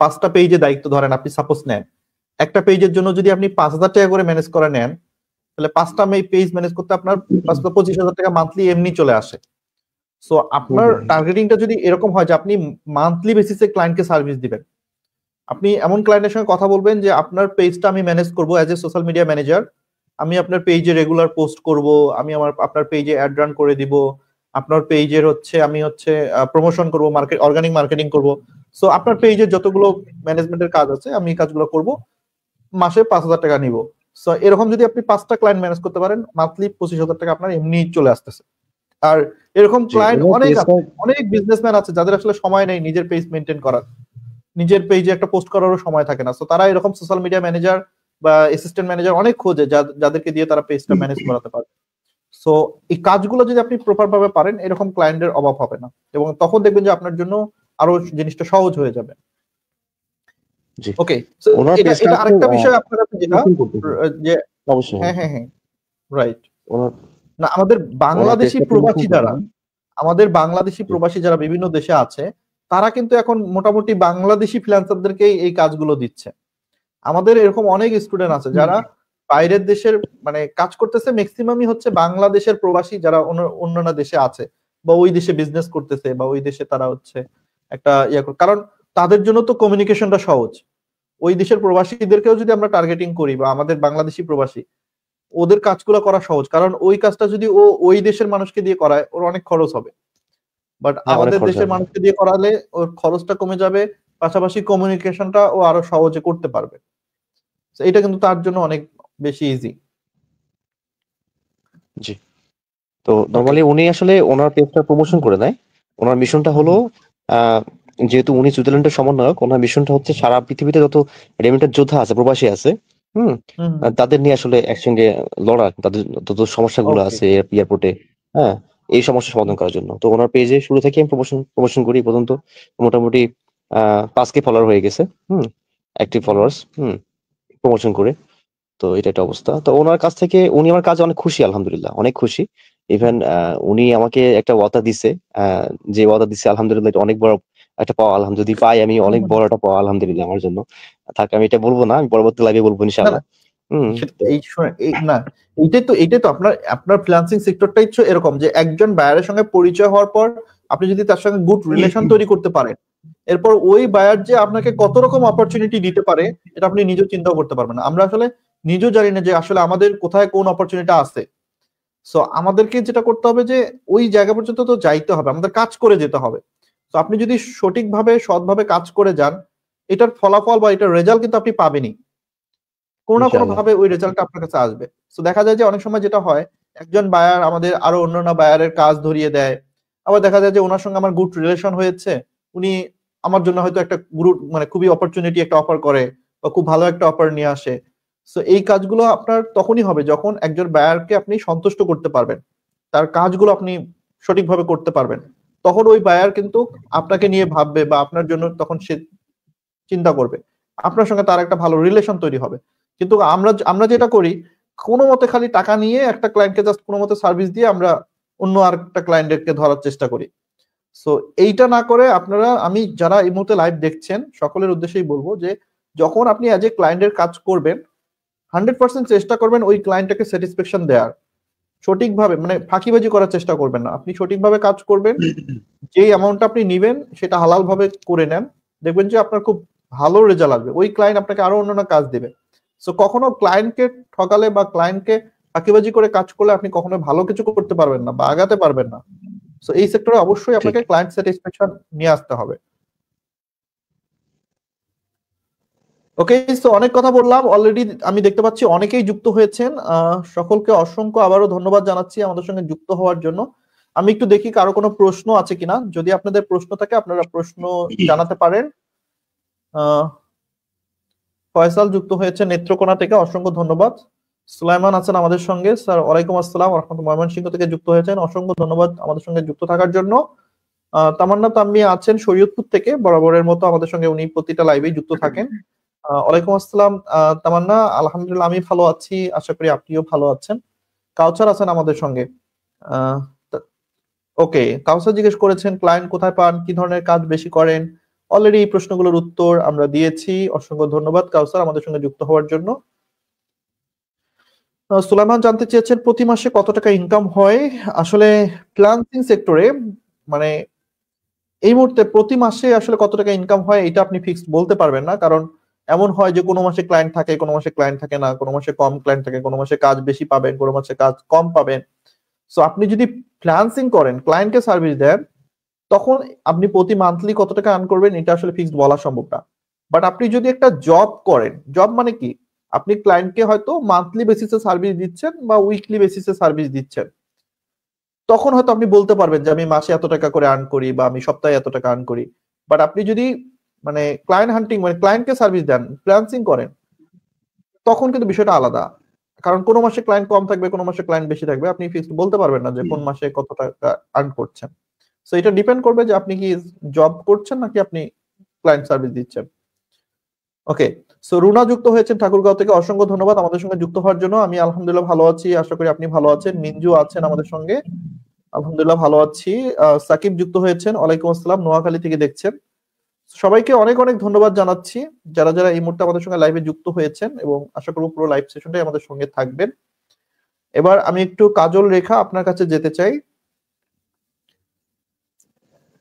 ৫টা পেজে দায়িত্ব ধরেন আপনি সাপোজ নেন, একটা পেজের জন্য যদি আপনি ৳৫,০০০ করে ম্যানেজ করে নেন, তাহলে ৫টা পেজ ম্যানেজ করতে আপনার ৫টা ৳২৫,০০০ মান্থলি এমনি চলে আসে। সো হুম, আপনার হুম, হুম। টার্গেটিংটা যদি এরকম হয় যে আপনি মান্থলি বেসিসে ক্লায়েন্টকে সার্ভিস দিবেন, আপনি এমন ক্লায়েন্টের সঙ্গে কথা বলবেন যে আপনার পেজটা আমি ম্যানেজ করব as a social media manager. আমি আপনার পেজে রেগুলার পোস্ট করব, আমি আপনার পেজে অ্যাড রান করে দিব, আপনার পেজের হচ্ছে আমি হচ্ছে প্রমোশন করব, অর্গানিক মার্কেটিং করব। সো আপনার পেজের যতগুলো ম্যানেজমেন্টের কাজ আছে আমি এই কাজগুলো করব, মাসে ৳৫,০০০ নিব। সো এরকম যদি আপনি ৫টা ক্লায়েন্ট ম্যানেজ করতে পারেন, মান্থলি ৳২৫,০০০ আপনার এমনি চলে আসতেছে। আর এরকম জি, ক্লায়েন্ট উনার অনেক পেজটা আছে, অনেক বিজনেসম্যান আছে যাদের আসলে সময় নেই নিজের পেজ মেইনটেইন করার। নিজের পেজে একটা পোস্ট করারও সময় থাকে না। সো তারা এরকম সোশ্যাল মিডিয়া ম্যানেজার বা অ্যাসিস্ট্যান্ট ম্যানেজার অনেক খোঁজে, যাদেরকে দিয়ে তারা পেজটা ম্যানেজ করাতে পারে। সো এই কাজগুলো যদি আপনি প্রপার ভাবে পারেন, এরকম ক্লায়েন্টের অভাব হবে না, এবং তখন দেখবেন যে আপনার জন্য আরো জিনিসটা সহজ হয়ে যাবে। জি। ওকে, সো উনার এটা পেজটা এটা হচ্ছে আরেকটা বিষয় আপনার কাছে যেটা প্রমোশন করতেছি। যে অবশ্যই, হ্যাঁ, অবশ্যই। হ্যাঁ, হ্যাঁ, রাইট। উনার না, আমাদের উনার বাংলাদেশি পেজটা প্রমোশন প্রবাসী যারা, করতেছি। আমাদের বাংলাদেশি জি। প্রবাসী যারা বিভিন্ন দেশে আছে, তারা কিন্তু এখন মোটামুটি বাংলাদেশি ফ্রিল্যান্সারদেরকেই এই কাজগুলো দিচ্ছে। আমাদের এরকম অনেক স্টুডেন্ট আছে যারা বাইরের দেশের মানে কাজ করতেছে, ম্যাক্সিমামই হচ্ছে বাংলাদেশের প্রবাসী যারা অন্যান্য দেশে আছে, বা ওই দেশে বিজনেস করতেছে, বা ওই দেশে তারা হচ্ছে একটা কারণ তাদের জন্য তো কমিউনিকেশনটা সহজ। ওই দেশের প্রবাসীদেরকেও যদি আমরা টার্গেটিং করি, বা আমাদের বাংলাদেশি প্রবাসী, ওদের কাজগুলো করা সহজ, কারণ ওই কাজটা যদি ও ওই দেশের মানুষকে দিয়ে করায় ওর অনেক খরচ হবে। বাট হ্যাঁ, অনেক আমাদের খরচ দেশের হবে। মানুষকে দিয়ে করালে ওর খরচটা কমে যাবে, পাশাপাশি কমিউনিকেশনটা ও আরো সহজে করতে পারবে। So এটা কিন্তু তার জন্য অনেক বেশি ইজি। জি। তো ওকে। নরমালি উনি আসলে উনার পেজটা প্রমোশন করে দেয়। উনার মিশনটা হলো আ যেহেতু উনি সুইজারল্যান্ডের সমন্বয়ক, উনার মিশনটা হচ্ছে সারা পৃথিবীতে যত রেমিটেন্স যোদ্ধা আছে, প্রবাসী আছে, হুম? তাদের নিয়ে আসলে একসঙ্গে লড়া, তাদের যত সমস্যাগুলো ওকে। আছে এয়ারপোর্টে, হ্যাঁ? এই সমস্যার সমাধান করার জন্য। তো উনার পেজে শুরু থেকে আমি প্রমোশন করি। এ পর্যন্ত মোটামুটি ৫K ফলোয়ার হয়ে গেছে, হুম? অ্যাক্টিভ ফলোয়ার্স, প্রমোশন করে। তো এটা একটা অবস্থা। তো উনার কাছ থেকে উনি আমার কাজে অনেক খুশি আলহামদুলিল্লাহ। অনেক খুশি। ইভেন উনি আমাকে একটা ওয়াদা দিছে। আ যে ওয়াদা দিছে আলহামদুলিল্লাহ এটা অনেক বড় একটা পাওয়া যদি পাই আমি অনেক বড় একটা পাওয়া আলহামদুলিল্লাহ আমার জন্য। থাক আমি এটা বলব না। আমি পরবর্তী লাইভে বলব না, না, ইনশাআল্লাহ। হুম? তো এই শুনে এই না, এইটাই তো আপনার আপনার ফ্রিল্যান্সিং সেক্টরটাই হচ্ছে এরকম যে একজন বায়ারের সঙ্গে পরিচয় হওয়ার পর আপনি যদি তার সঙ্গে গুড রিলেশন তৈরি করতে পারেন, এরপর ওই বায়ার যে আপনাকে কত রকম অপরচুনিটি দিতে পারে এটা আপনি নিজেও চিন্তাও করতে পারবেন না। আমরা আসলে নিজেও জানি না যে আসলে আমাদের কোথায় কোন অপরচুনিটি আছে। সো আমাদেরকে যেটা করতে হবে যে ওই জায়গা পর্যন্ত তো যাইতে হবে, আমাদের কাজ করে যেতে হবে। তো আপনি যদি সঠিকভাবে সৎভাবে কাজ করে যান, এটার ফলাফল বা এটার রেজাল্ট কিন্তু আপনি পাবেনই। কোনো না কোনো ইনশাআল্লাহ। ভাবে ওই রেজাল্টটা আপনার কাছে আসবে। সো দেখা যায় যে অনেক সময় যেটা হয়, একজন বায়ার আমাদের আরো অন্যান্য বায়ারের কাজ ধরিয়ে দেয়। আবার দেখা যায় যে ওনার সঙ্গে আমার গুড রিলেশন হয়েছে, উনি আমার জন্য হয়তো একটা মানে খুবই অপরচুনিটি একটা অফার করে বা খুব ভালো একটা অফার নিয়ে আসে। সো এই কাজগুলো আপনার তখনই হবে যখন একজন বায়ারকে আপনি সন্তুষ্ট করতে পারবেন, তার কাজগুলো আপনি সঠিকভাবে করতে পারবেন। তখন ওই বায়ার কিন্তু আপনাকে নিয়ে ভাববে বা আপনার জন্য তখন সে চিন্তা করবে, আপনার সঙ্গে তার একটা ভালো রিলেশন তৈরি হবে। কিন্তু আমরা আমরা যেটা করি, কোনো মতে খালি টাকা নিয়ে একটা ক্লায়েন্টকে জাস্ট কোনো মতে সার্ভিস দিয়ে আমরা অন্য আরেকটা ক্লায়েন্টকে ধরার চেষ্টা করি। সো এইটা না করে আপনারা, আমি যারা এই মুহূর্তে লাইভ দেখছেন সকলের উদ্দেশ্যেই বলবো যে যখন আপনি অ্যাজ এ ক্লায়েন্টের কাজ করবেন 100% চেষ্টা করবেন ওই ক্লায়েন্টটাকে স্যাটিসফ্যাকশন দেওয়ার, সঠিকভাবে মানে ফাঁকিবাজি করার চেষ্টা করবেন না। আপনি সঠিকভাবে কাজ করবেন, যেই অ্যামাউন্টটা আপনি নিবেন সেটা হালাল ভাবে করে নেন, দেখবেন যে আপনার খুব ভালো রেজাল্ট আসবে, ওই ক্লায়েন্ট আপনাকে আরো অন্যান্য কাজ দিবে। সো কখনো ক্লায়েন্টকে ঠকালে বা ক্লায়েন্টকে ফাঁকিবাজি করে কাজ করলে আপনি কখনো ভালো কিছু করতে পারবেন না বা আগাতে পারবেন না। সো এই সেক্টরে অবশ্যই ঠিক। আপনাকে ক্লায়েন্ট স্যাটিসফ্যাকশন নিয়ে আসতে হবে। ওকে, সো অনেক কথা বললাম অলরেডি, আমি দেখতে পাচ্ছি অনেকেই যুক্ত হয়েছেন। সকলকে অসংখ্য আবারও ধন্যবাদ জানাচ্ছি আমাদের সঙ্গে যুক্ত হওয়ার জন্য। আমি একটু দেখি কারো কোনো প্রশ্ন আছে কিনা, যদি আপনাদের প্রশ্ন থাকে আপনারা প্রশ্ন জানাতে পারেন। ফয়সাল যুক্ত হয়েছে নেত্রকোনা থেকে, অসংখ্য ধন্যবাদ। সুলাইমান আছেন আমাদের সঙ্গে, স্যার ওয়ালাইকুম আসসালাম রাহমাতুল্লাহ, ময়মনসিংহ থেকে যুক্ত হয়েছেন, অসংখ্য ধন্যবাদ আমাদের সঙ্গে যুক্ত থাকার জন্য। তামান্না তাম্মি আছেন শরীয়তপুর থেকে, বরাবরের মতো আমাদের সঙ্গে উনি প্রতিটা লাইভেই যুক্ত থাকেন। ওয়ালাইকুম আসসালাম তামান্না, আলহামদুলিল্লাহ আমি ভালো আছি, আশা করি আপনিও ভালো আছেন। কাউসার আছেন আমাদের সঙ্গে। ওকে, কাউসার জিজ্ঞেস করেছেন ক্লায়েন্ট কোথায় পান, কি ধরনের কাজ বেশি করেন। অলরেডি এই প্রশ্নগুলোর উত্তর আমরা দিয়েছি, অসংখ্য ধন্যবাদ কাউসার আমাদের সঙ্গে যুক্ত হওয়ার জন্য। সুলাইমান জানতে চেয়েছেন প্রতি মাসে কত টাকা ইনকাম হয়। আসলে ফ্রিল্যান্সিং সেক্টরে মানে এই মুহূর্তে প্রতি মাসে আসলে কত টাকা ইনকাম হয় এটা আপনি ফিক্সড বলতে পারবেন না, কারণ এমন হয় যে কোনো মাসে ক্লায়েন্ট থাকে, কোনো মাসে ক্লায়েন্ট থাকে না, কোনো মাসে কম ক্লায়েন্ট থাকে, কোনো মাসে কাজ বেশি পাবেন, কোনো মাসে কাজ কম পাবেন। সো আপনি যদি ফ্রিল্যান্সিং করেন, ক্লায়েন্টকে সার্ভিস দেন, তখন আপনি প্রতি মান্থলি কত টাকা আর্ন করবেন এটা আসলে ফিক্সড বলা সম্ভব না। বাট আপনি যদি একটা জব করেন, জব মানে কি, আপনি ক্লায়েন্টকে হয়তো মান্থলি বেসিসে সার্ভিস দিচ্ছেন বা উইকলি বেসিসে সার্ভিস দিচ্ছেন, তখন হয়তো আপনি বলতে পারবেন যে আমি মাসে এত টাকা করে আর্ন করি বা আমি সপ্তাহে এত টাকা আর্ন করি। বাট আপনি যদি মানে ক্লায়েন্ট হান্টিং মানে ক্লায়েন্টকে সার্ভিস দেন, ফ্রিল্যান্সিং করেন, তখন কিন্তু বিষয়টা আলাদা। কারণ কোনো মাসে ক্লায়েন্ট কম থাকবে, কোনো মাসে ক্লায়েন্ট বেশি থাকবে, আপনি ফিক্সড বলতে পারবেন না যে কোন মাসে কত টাকা আর্ন করছেন। সো এটা ডিপেন্ড করবে যে আপনি কি জব করছেন নাকি আপনি ক্লায়েন্ট সার্ভিস দিচ্ছেন। ওকে, সো রুনা যুক্ত হয়েছেন ঠাকুরগাঁও থেকে, অসংখ্য ধন্যবাদ আমাদের সঙ্গে যুক্ত হওয়ার জন্য। আমি আলহামদুলিল্লাহ ভালো আছি, আশা করি আপনি ভালো আছেন। মিঞ্জু আছেন আমাদের সঙ্গে, আলহামদুলিল্লাহ ভালো আছি। সাকিব যুক্ত হয়েছেন, ওয়ালাইকুম আসসালাম, নোয়াখালী থেকে দেখছেন। সবাইকে অনেক অনেক ধন্যবাদ জানাচ্ছি যারা যারা এই মুহূর্তে আমাদের সঙ্গে লাইভে যুক্ত হয়েছেন, এবং আশা করব পুরো লাইভ সেশনটাই আমাদের সঙ্গে থাকবেন। এবার আমি একটু কাজল রেখা আপনার কাছে যেতে চাই।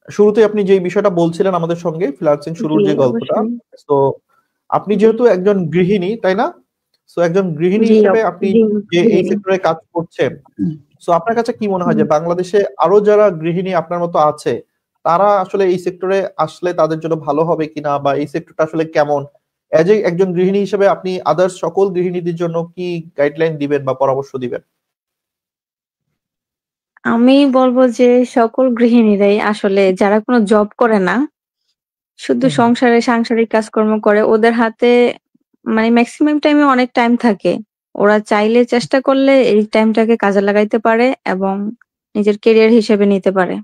শুরুতে আপনি যে বিষয়টা বলছিলেন আমাদের সঙ্গে ফ্রিল্যান্সিং শুরুর জি যে গল্পটা, অবশ্যই। তো আপনি জি যেহেতু একজন গৃহিণী তাই না, সো একজন গৃহিণী জি হিসেবে আপনি জি যে এই গৃহিণী। সেক্টরে কাজ করছেন, সো আপনার কাছে কি মনে হয় হুম। যে বাংলাদেশে আরো যারা গৃহিণী আপনার মতো আছে, তারা আসলে এই সেক্টরে আসলে তাদের জন্য ভালো হবে কিনা, বা এই সেক্টরটা আসলে কেমন, এজ এ একজন গৃহিণী হিসেবে আপনি আদার্স সকল গৃহিণীদের জন্য কি গাইডলাইন দিবেন বা পরামর্শ দিবেন? আমি বলবো যে সকল গৃহিণীরাই আসলে যারা কোনো জব করে না, শুধু হুম, সাংসারিক কাজকর্ম করে, ওদের হাতে মানে ম্যাক্সিমাম টাইমে অনেক টাইম থাকে। ওরা চাইলে চেষ্টা করলে এই টাইমটাকে কাজে লাগাইতে পারে এবং নিজের কেরিয়ার হিসেবে নিতে পারে।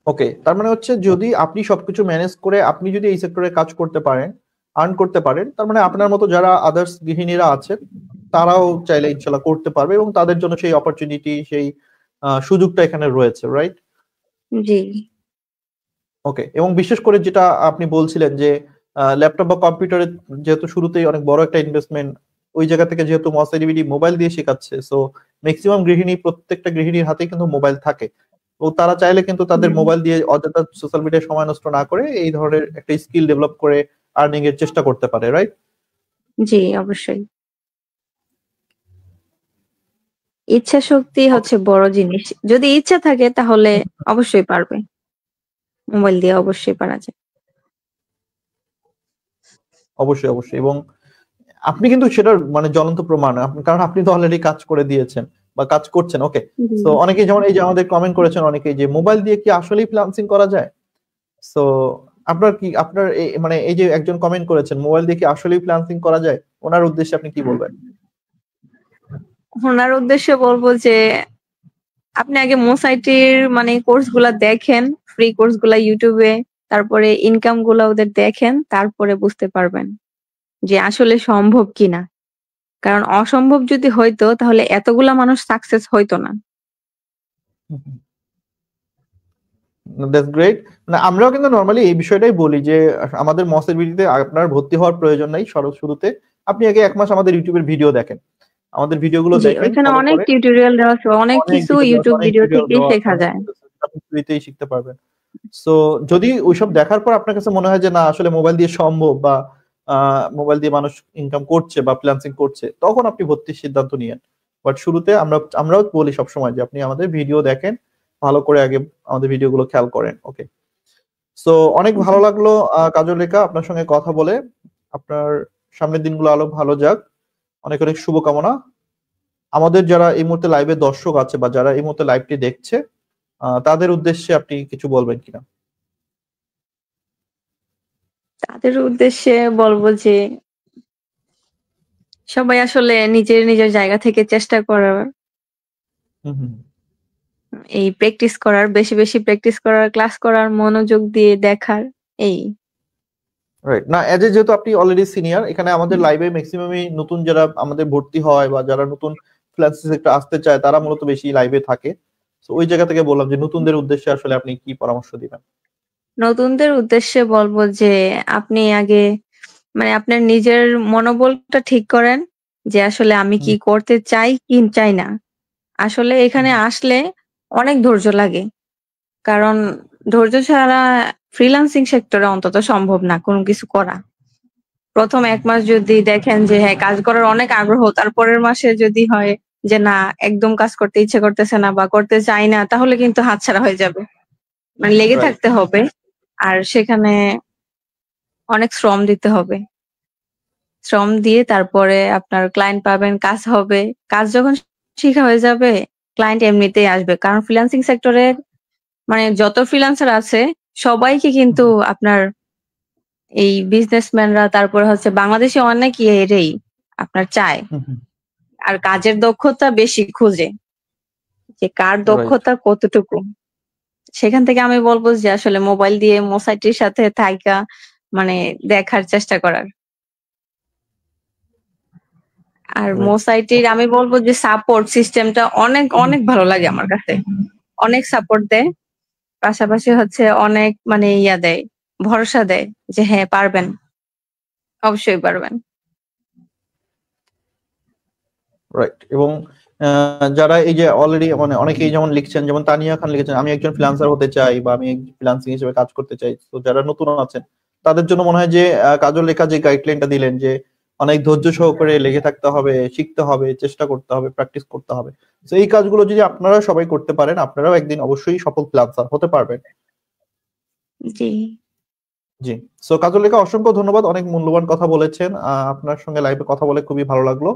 ওকে, তার মানে হচ্ছে যদি আপনি সবকিছু ম্যানেজ করে আপনি যদি এই সেক্টরে কাজ করতে পারেন, আর্ন করতে পারেন, তার মানে আপনার মতো যারা আদার্স গৃহিণীরা আছেন তারাও চাইলে ইনশাল্লাহ করতে পারবে, এবং তাদের জন্য সেই অপরচুনিটি, সেই সুযোগটা এখানে রয়েছে, রাইট? জি ওকে, এবং বিশেষ করে যেটা আপনি বলছিলেন যে ল্যাপটপ বা কম্পিউটারে যেহেতু শুরুতেই অনেক বড় একটা ইনভেস্টমেন্ট, ওই জায়গা থেকে যেহেতু মসাইডিবিডি মোবাইল দিয়ে শেখাচ্ছে, সো ম্যাক্সিমাম গৃহিণী, প্রত্যেকটা গৃহিণীর হাতে কিন্তু মোবাইল থাকে, ও তারা চাইলে কিন্তু তাদের হুম, মোবাইল দিয়ে অযথা সোশ্যাল মিডিয়ায় সময় নষ্ট না করে এই ধরনের একটা স্কিল ডেভেলপ করে আর্নিং এর চেষ্টা করতে পারে, রাইট? জি অবশ্যই। ইচ্ছা শক্তি ওকে, হচ্ছে বড় জিনিস। যদি ইচ্ছা থাকে তাহলে অবশ্যই পারবে। মোবাইল দিয়ে অবশ্যই পারা যায়। অবশ্যই অবশ্যই। এবং আপনি কিন্তু সেটার মানে জ্বলন্ত প্রমাণ, কারণ আপনি তো অলরেডি কাজ করে দিয়েছেন বা কাজ করছেন। ওকে, জি। সো অনেকেই যেমন এই যে আমাদের কমেন্ট করেছেন অনেকেই যে মোবাইল দিয়ে কি আসলেই ফ্রিল্যান্সিং করা যায়। সো আপনার মানে এই যে একজন কমেন্ট করেছেন মোবাইল দিয়ে কি আসলেই ফ্রিল্যান্সিং করা যায়, ওনার উদ্দেশ্যে আপনি কি বলবেন? ওনার উদ্দেশ্যে বলবো যে আপনি আগে মোসাইটির মানে কোর্স গুলা দেখেন, ফ্রি কোর্স গুলা ইউটিউবে, তারপরে ইনকাম গুলা ওদের দেখেন, তারপরে বুঝতে পারবেন যে আসলে সম্ভব কিনা। কারণ অসম্ভব যদি হইতো তাহলে এতগুলা মানুষ সাকসেস হইতো না। That's great. না আমরাও কিন্তু নরমালি এই বিষয়টাই বলি যে আমাদের মসের ভিডিওতে আপনার ভর্তি হওয়ার প্রয়োজন নাই শুরুতে। আপনি আগে 1 মাস আমাদের ইউটিউবের ভিডিও দেখেন, আমাদের ভিডিওগুলো জি, দেখেন, ওইখানে ফলো অনেক করেন। টিউটোরিয়াল দেওয়া আছে, অনেক অনেক কিছু ভিডিও ইউটিউব অনেক ভিডিও ভিডিও থেকেই দেওয়া শেখা অনেক যায়। আপনি ফ্রিতেই শিখতে পারবেন। সো যদি ওইসব দেখার পর আপনার কাছে মনে হয় যে না আসলে মোবাইল দিয়ে সম্ভব বা মোবাইল দিয়ে মানুষ ইনকাম করছে বা ফ্রিল্যান্সিং করছে, তখন আপনি ভর্তির সিদ্ধান্ত নিয়েন। বাট শুরুতে আমরাও বলি সবসময় যে আপনি আমাদের ভিডিও দেখেন, ভালো করে আগে আমাদের ভিডিওগুলো খেয়াল করেন। ওকে, সো অনেক ভালো লাগলো কাজল রেখা আপনার সঙ্গে কথা বলে। আপনার সামনের দিনগুলো আলো ভালো যাক, অনেক অনেক শুভকামনা। আমাদের যারা এই মুহূর্তে লাইভে দর্শক আছে বা যারা এই মুহূর্তে লাইভটি দেখছে তাদের উদ্দেশ্যে আপনি কিছু বলবেন কিনা? তাদের উদ্দেশ্যে বলবো যে সবাই আসলে নিজের নিজের জায়গা থেকে চেষ্টা করার, হুম হুম। এই প্র্যাকটিস করার, বেশি বেশি প্র্যাকটিস করার, ক্লাস করার, মনোযোগ দিয়ে দেখার, এই। রাইট। না যেহেতু আপনি অলরেডি সিনিয়র, এখানে আমাদের লাইভে ম্যাক্সিমামই নতুন যারা আমাদের ভর্তি হয় বা যারা নতুন ফ্রিল্যান্সিং সেক্টরে আসতে চায় তারা মূলত বেশি লাইভে থাকে। তো ওই জায়গা থেকে বললাম যে নতুনদের উদ্দেশ্যে আসলে আপনি কি পরামর্শ দিবেন? নতুনদের উদ্দেশ্যে বলবো যে আপনি আগে মানে আপনার নিজের মনোবলটা ঠিক করেন যে আসলে আমি হুম কি করতে চাই কি চাই না। আসলে এখানে হুম আসলে অনেক ধৈর্য লাগে। কারণ ধৈর্য ছাড়া ফ্রিল্যান্সিং সেক্টরে অন্তত সম্ভব না কোনো কিছু করা। ১ম ১ মাস যদি দেখেন যে হ্যাঁ, কাজ করার অনেক আগ্রহ, তারপরের মাসে যদি হয় যে না, একদম কাজ করতে ইচ্ছে করতেছে না বা করতে চাই না, তাহলে কিন্তু হাতছাড়া হয়ে যাবে। মানে লেগে রাইট। থাকতে হবে। আর সেখানে অনেক শ্রম দিতে হবে। শ্রম দিয়ে তারপরে আপনার ক্লায়েন্ট পাবেন, কাজ হবে। কাজ যখন শিখা হয়ে যাবে, ক্লায়েন্ট এমনিতেই আসবে। কারণ ফ্রিল্যান্সিং সেক্টরে মানে যত ফ্রিল্যান্সার আছে সবাইকে কিন্তু আপনার এই বিজনেসম্যানরা, তারপরে হচ্ছে বাংলাদেশে অনেকেই এরই আপনার চায়। হুম হুম। আর কাজের দক্ষতা বেশি খুঁজে। যে কার রাইট। দক্ষতা কতটুকু। সেখান থেকে আমি বলব যে আসলে মোবাইল দিয়ে মোসাইটির সাথে থাইকা মানে দেখার চেষ্টা করার। আর রাইট। মোসাইটির ওকে। আমি বলব যে সাপোর্ট সিস্টেমটা অনেক অনেক ভালো লাগে আমার কাছে। অনেক সাপোর্ট দেয়। পাশাপাশি হচ্ছে অনেক মানে দেয়, ভরসা দেয় যে হ্যাঁ পারবেন। অবশ্যই পারবেন। রাইট। এবং যারা এই যে অলরেডি মানে অনেকেই যেমন লিখছেন, যেমন তানিয়া খান লিখেছেন আমি একজন ফ্রিল্যান্সার হতে চাই বা আমি ফ্রিল্যান্সিং হিসেবে কাজ করতে চাই। তো যারা নতুন আছেন তাদের জন্য মনে হয় যে কাজল লেখা যে গাইডলাইনটা দিলেন যে অনেক ধৈর্য সহকারে লেগে থাকতে হবে, শিখতে হবে, চেষ্টা করতে হবে, প্র্যাকটিস করতে হবে। তো এই কাজগুলো যদি আপনারা সবাই করতে পারেন আপনারাও একদিন অবশ্যই সফল ফ্রিল্যান্সার হতে পারবেন। জি। জি। সো কাজল লেখা অসংখ্য ধন্যবাদ, অনেক মূল্যবান কথা বলেছেন। আপনার সঙ্গে লাইভে কথা বলে খুবই ভালো লাগলো।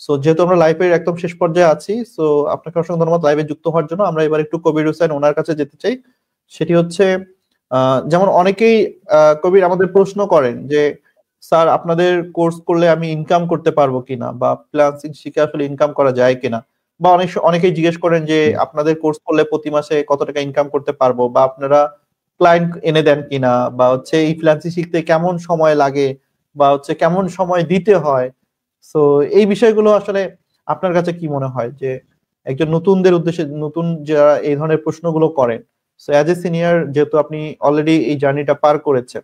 সো যেহেতু আমরা লাইভের একদম শেষ পর্যায়ে আছি, সো আপনাকে অসংখ্য ধন্যবাদ লাইভে যুক্ত হওয়ার জন্য। আমরা এবার একটু কবির হোসেন ওনার কাছে যেতে চাই। সেটি হচ্ছে যেমন অনেকেই কবির আমাদের প্রশ্ন করেন যে স্যার আপনাদের কোর্স করলে আমি ইনকাম করতে পারবো কিনা বা ফ্রিল্যান্সিং শিখে আসলে ইনকাম করা যায় কিনা, বা অনেকেই জিজ্ঞেস করেন যে আপনাদের কোর্স করলে প্রতি মাসে কত টাকা ইনকাম করতে পারবো বা আপনারা ক্লায়েন্ট এনে দেন কিনা, বা হচ্ছে এই ফ্রিল্যান্সিং শিখতে কেমন সময় লাগে বা হচ্ছে কেমন সময় দিতে হয়। সো এই বিষয়গুলো আসলে আপনার কাছে কি মনে হয় যে একজন নতুনদের উদ্দেশ্যে, নতুন যারা এই ধরনের প্রশ্নগুলো করেন, সো অ্যাজ এ সিনিয়র যেহেতু আপনি অলরেডি এই জার্নিটা পার করেছেন,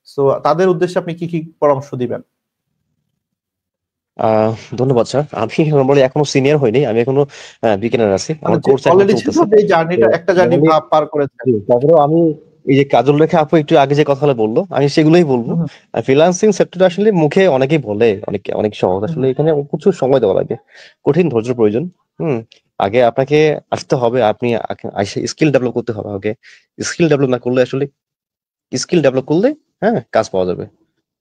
সো তাদের উদ্দেশ্যে আপনি কি কি পরামর্শ দিবেন? ধন্যবাদ স্যার। আমি নরমালি এখনো সিনিয়র হইনি, আমি এখনো বিগিনার আছি, মানে আমার কোর্স এখনো অলরেডি চলতেছে। এই জার্নিটা একটা জার্নি নরমালি ভাব পার করেছেন। তারপরেও আমি এই যে কাজল রেখা আপু একটু আগে যে কথাগুলো বললো আমি সেগুলোই বলবো। হুম ফ্রিল্যান্সিং সেক্টরটা আসলে মুখে অনেকেই বলে অনেক অনেক সহজ, হুম আসলে এখানে প্রচুর সময় দেওয়া লাগে, কঠিন ধৈর্য প্রয়োজন। হুম। আগে আপনাকে আসতে হবে, আপনি স্কিল ডেভেলপ করতে হবে আগে। স্কিল ডেভেলপ না করলে আসলে, স্কিল ডেভেলপ করলে হ্যাঁ কাজ পাওয়া যাবে।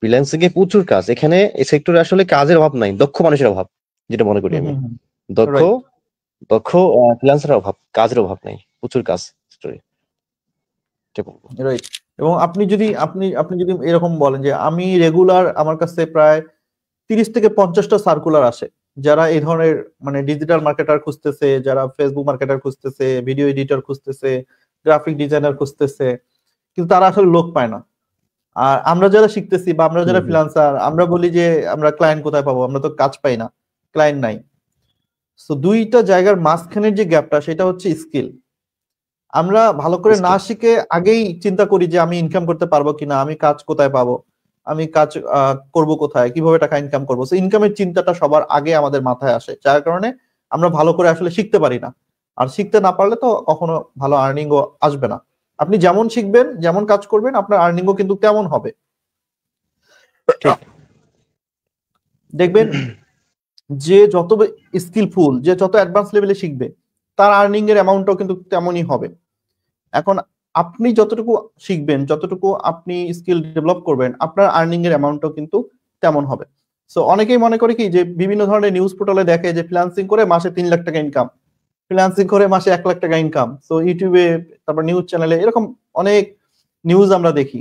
ফ্রিল্যান্সিং এ প্রচুর কাজ, এখানে এই সেক্টরে আসলে কাজের অভাব নাই, দক্ষ মানুষের অভাব, যেটা মনে করি আমি। দক্ষ রাইট দক্ষ ফ্রিল্যান্সারের অভাব, কাজের অভাব নাই, প্রচুর কাজ সেক্টরে, এটা বলবো। রাইট। এবং আপনি যদি এরকম বলেন যে আমি রেগুলার আমার কাছে প্রায় 30 থেকে 50টা সার্কুলার আসে, যারা এই ধরনের মানে ডিজিটাল মার্কেটার খুঁজতেছে, যারা ফেসবুক মার্কেটার খুঁজতেছে, ভিডিও এডিটর খুঁজতেছে, গ্রাফিক ডিজাইনার খুঁজতেছে, কিন্তু তারা আসলে লোক পায় না। আর আমরা যারা শিখতেছি বা আমরা যারা ফ্রিল্যান্সার, আমরা বলি যে আমরা ক্লায়েন্ট কোথায় পাবো, আমরা তো কাজ পাই না, ক্লায়েন্ট নাই। সো দুইটা জায়গার মাঝখানের যে গ্যাপটা, সেটা হচ্ছে স্কিল। আমরা ভালো করে না শিখে আগেই চিন্তা করি যে আমি ইনকাম করতে পারবো কিনা, আমি কাজ কোথায় পাবো, আমি কাজ করব কোথায়, কিভাবে টাকা ইনকাম করবো। সো ইনকামের চিন্তাটা সবার আগে আমাদের মাথায় আসে, যার কারণে আমরা ভালো করে আসলে শিখতে পারি না। আর শিখতে না পারলে তো কখনো ভালো আর্নিংও আসবে না। আপনি যেমন শিখবেন, যেমন কাজ করবেন, আপনার আর্নিংও কিন্তু তেমন হবে। দেখবেন যে যত স্কিলফুল, যে যত অ্যাডভান্স লেভেলে শিখবে, তার আর্নিং এর অ্যামাউন্টটাও কিন্তু তেমনই হবে। এখন আপনি যতটুকু শিখবেন, যতটুকু আপনি স্কিল ডেভেলপ করবেন, আপনার আর্নিং এর অ্যামাউন্টটাও কিন্তু তেমন হবে। সো অনেকেই মনে করে কি যে বিভিন্ন ধরনের নিউজ পোর্টালে দেখে যে ফ্রিল্যান্সিং করে মাসে 3 লাখ টাকা ইনকাম, ফ্রিল্যান্সিং করে মাসে 1 লাখ টাকা ইনকাম। সো ইউটিউবে, তারপর নিউজ চ্যানেলে এরকম অনেক নিউজ আমরা দেখি।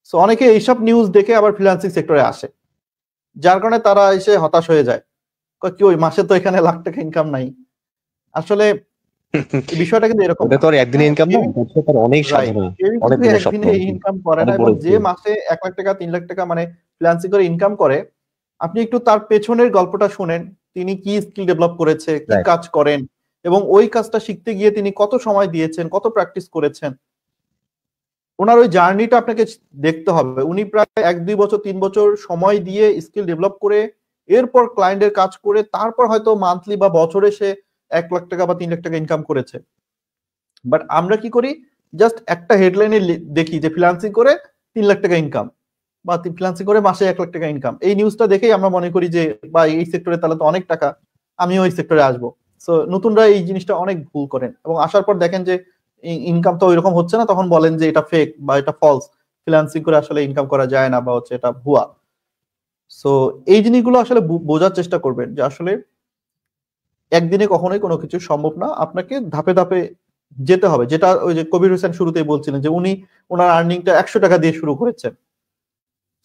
সো অনেকে এইসব নিউজ দেখে আবার ফ্রিল্যান্সিং সেক্টরে আসে, যার কারণে তারা এসে হতাশ হয়ে যায়, কি ওই মাসে তো এখানে লাখ টাকা ইনকাম নাই। আসলে বিষয়টা কিন্তু এরকম ওটা না। তো আর একদিনে ইনকাম না, এটা তো অনেক সাধনা, অনেক দিনের স্বপ্ন, একদিনে ইনকাম করে না। অনেক এবং বড় যে মাসে 1 লাখ টাকা 3 লাখ টাকা মানে ফ্রিল্যান্সিং করে ইনকাম করে, আপনি একটু তার পেছনের গল্পটা শুনেন, তিনি কি স্কিল ডেভেলপ করেছে, কি কাজ করেন, এবং ওই কাজটা শিখতে গিয়ে তিনি কত সময় দিয়েছেন, কত প্র্যাকটিস করেছেন। ওনার ওই জার্নিটা আপনাকে দেখতে হবে। উনি প্রায় 1-2 বছর 3 বছর সময় দিয়ে স্কিল ডেভেলপ করে, এরপর ক্লায়েন্টের কাজ করে, তারপর হয়তো মান্থলি বা বছরে সে 1 লাখ টাকা বা 3 লাখ টাকা ইনকাম করেছে। বাট আমরা কি করি, জাস্ট একটা হেডলাইনে দেখি যে ফ্রিল্যান্সিং করে 3 লাখ টাকা ইনকাম, বা ফ্রিল্যান্সিং করে মাসে 1 লাখ টাকা ইনকাম। এই নিউজটা দেখেই আমরা মনে করি যে বা এই সেক্টরে তাহলে তো অনেক টাকা, আমিও এই সেক্টরে আসবো। সো নতুনরা এই জিনিসটা অনেক ভুল করেন, এবং আসার পর দেখেন যে ইনকাম তো ওইরকম হচ্ছে না, তখন বলেন যে এটা ফেক বা এটা ফলস, ফ্রিল্যান্সিং করে আসলে ইনকাম করা যায় না, বা হচ্ছে এটা ভুয়া। সো এই জিনিসগুলো আসলে বোঝার চেষ্টা করবেন যে আসলে একদিনে কখনোই কোনো কিছু সম্ভব না, আপনাকে ধাপে ধাপে যেতে হবে। যেটা ওই যে কবির হোসেন শুরুতেই বলছিলেন যে উনি ওনার আর্নিংটা 100 টাকা দিয়ে শুরু করেছেন।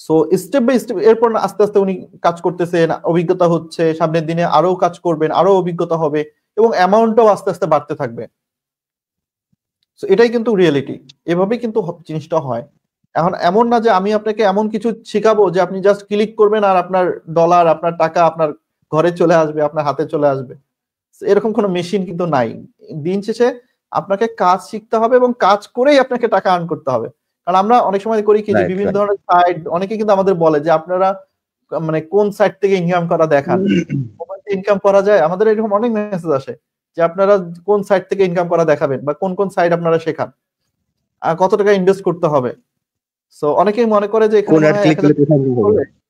সো স্টেপ বাই স্টেপ এরপর আস্তে আস্তে উনি কাজ করতেছেন, অভিজ্ঞতা হচ্ছে, সামনের দিনে আরো কাজ করবেন, আরো অভিজ্ঞতা হবে, এবং অ্যামাউন্টটাও আস্তে আস্তে বাড়তে থাকবে। সো এটাই কিন্তু রিয়েলিটি, এভাবেই কিন্তু জিনিসটা হয়। এখন এমন না যে আমি আপনাকে এমন কিছু শেখাবো যে আপনি জাস্ট ক্লিক করবেন আর আপনার ডলার, আপনার টাকা আপনার ঘরে চলে আসবে, আপনার হাতে চলে আসবে। এরকম কোনো মেশিন কিন্তু নাই। দিন শেষে আপনাকে কাজ শিখতে হবে এবং কাজ করেই আপনাকে টাকা আর্ন করতে হবে। কারণ আমরা অনেক সময় করি কি যে বিভিন্ন ধরনের সাইট, অনেকে কিন্তু আমাদের বলে যে আপনারা মানে কোন সাইট থেকে ইনকাম করা দেখান, ইনকাম করা যায়। আমাদের এরকম অনেক মেসেজ আসে যে আপনারা কোন সাইট থেকে ইনকাম করা দেখাবেন, বা কোন কোন সাইট আপনারা শেখান, আর কত টাকা ইনভেস্ট করতে হবে। সো অনেকেই মনে করে যে এখানে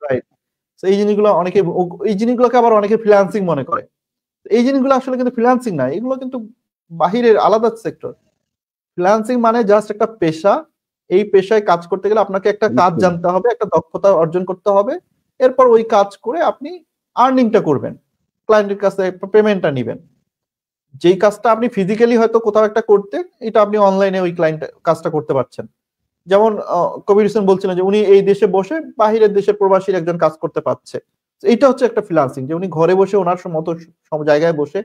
রাইট। সো এই জিনিসগুলো অনেকে, এই জিনিসগুলোকে আবার অনেকে ফ্রিল্যান্সিং মনে করে। এই জিনিসগুলো আসলে কিন্তু ফ্রিল্যান্সিং না, এগুলো কিন্তু বাহিরের আলাদা সেক্টর। ফ্রিল্যান্সিং মানে জাস্ট একটা পেশা। এই পেশায় কাজ করতে গেলে আপনাকে একটা কাজ জানতে হবে, একটা দক্ষতা অর্জন করতে হবে, এরপর ওই কাজ করে আপনি আর্নিংটা করবেন, ক্লায়েন্টের কাছে পেমেন্টটা নিবেন। যেই কাজটা আপনি ফিজিক্যালি হয়তো কোথাও একটা করতে, এটা আপনি অনলাইনে ওই ক্লায়েন্ট কাজটা করতে পারছেন। যেমন কবির হোসেন বলছিলেন যে উনি এই দেশে বসে বাহিরের দেশের প্রবাসীর একজন কাজ করতে পারছে। এটা হচ্ছে একটা ফ্রিল্যান্সিং, যে উনি ঘরে বসে ওনার মতো সব জায়গায় বসে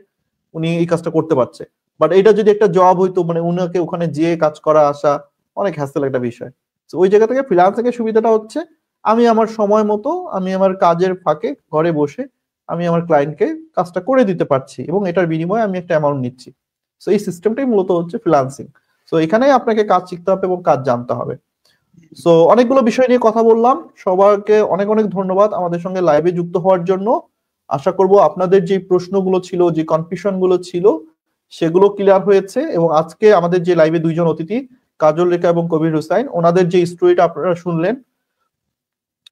উনি এই কাজটা করতে পারছে। বাট এটা যদি একটা জব হইতো, মানে উনাকে ওখানে যেয়ে কাজ করা আসা অনেক হ্যাসেল একটা বিষয়। তো ওই জায়গা থেকে ফ্রিল্যান্সিং এর সুবিধাটা হচ্ছে আমি আমার সময় মতো, আমি আমার কাজের ফাঁকে ঘরে বসে আমি আমার ক্লায়েন্টকে কাজটা করে দিতে পারছি, এবং এটার বিনিময়ে আমি একটা অ্যামাউন্ট নিচ্ছি। সো এই সিস্টেমটাই মূলত হচ্ছে ফ্রিল্যান্সিং। সো এখানে আপনাকে কাজ শিখতে হবে এবং কাজ জানতে হবে। সো অনেকগুলো বিষয় নিয়ে কথা বললাম। সবাইকে অনেক অনেক ধন্যবাদ আমাদের সঙ্গে লাইভে যুক্ত হওয়ার জন্য। আশা করব আপনাদের যে প্রশ্নগুলো ছিল, যে কনফিউশন গুলো ছিল, সেগুলো ক্লিয়ার হয়েছে। এবং আজকে আমাদের যে লাইভে দুইজন অতিথি, কাজল রেখা এবং কবির হুসাইন, ওনাদের যে স্টোরিটা আপনারা শুনলেন,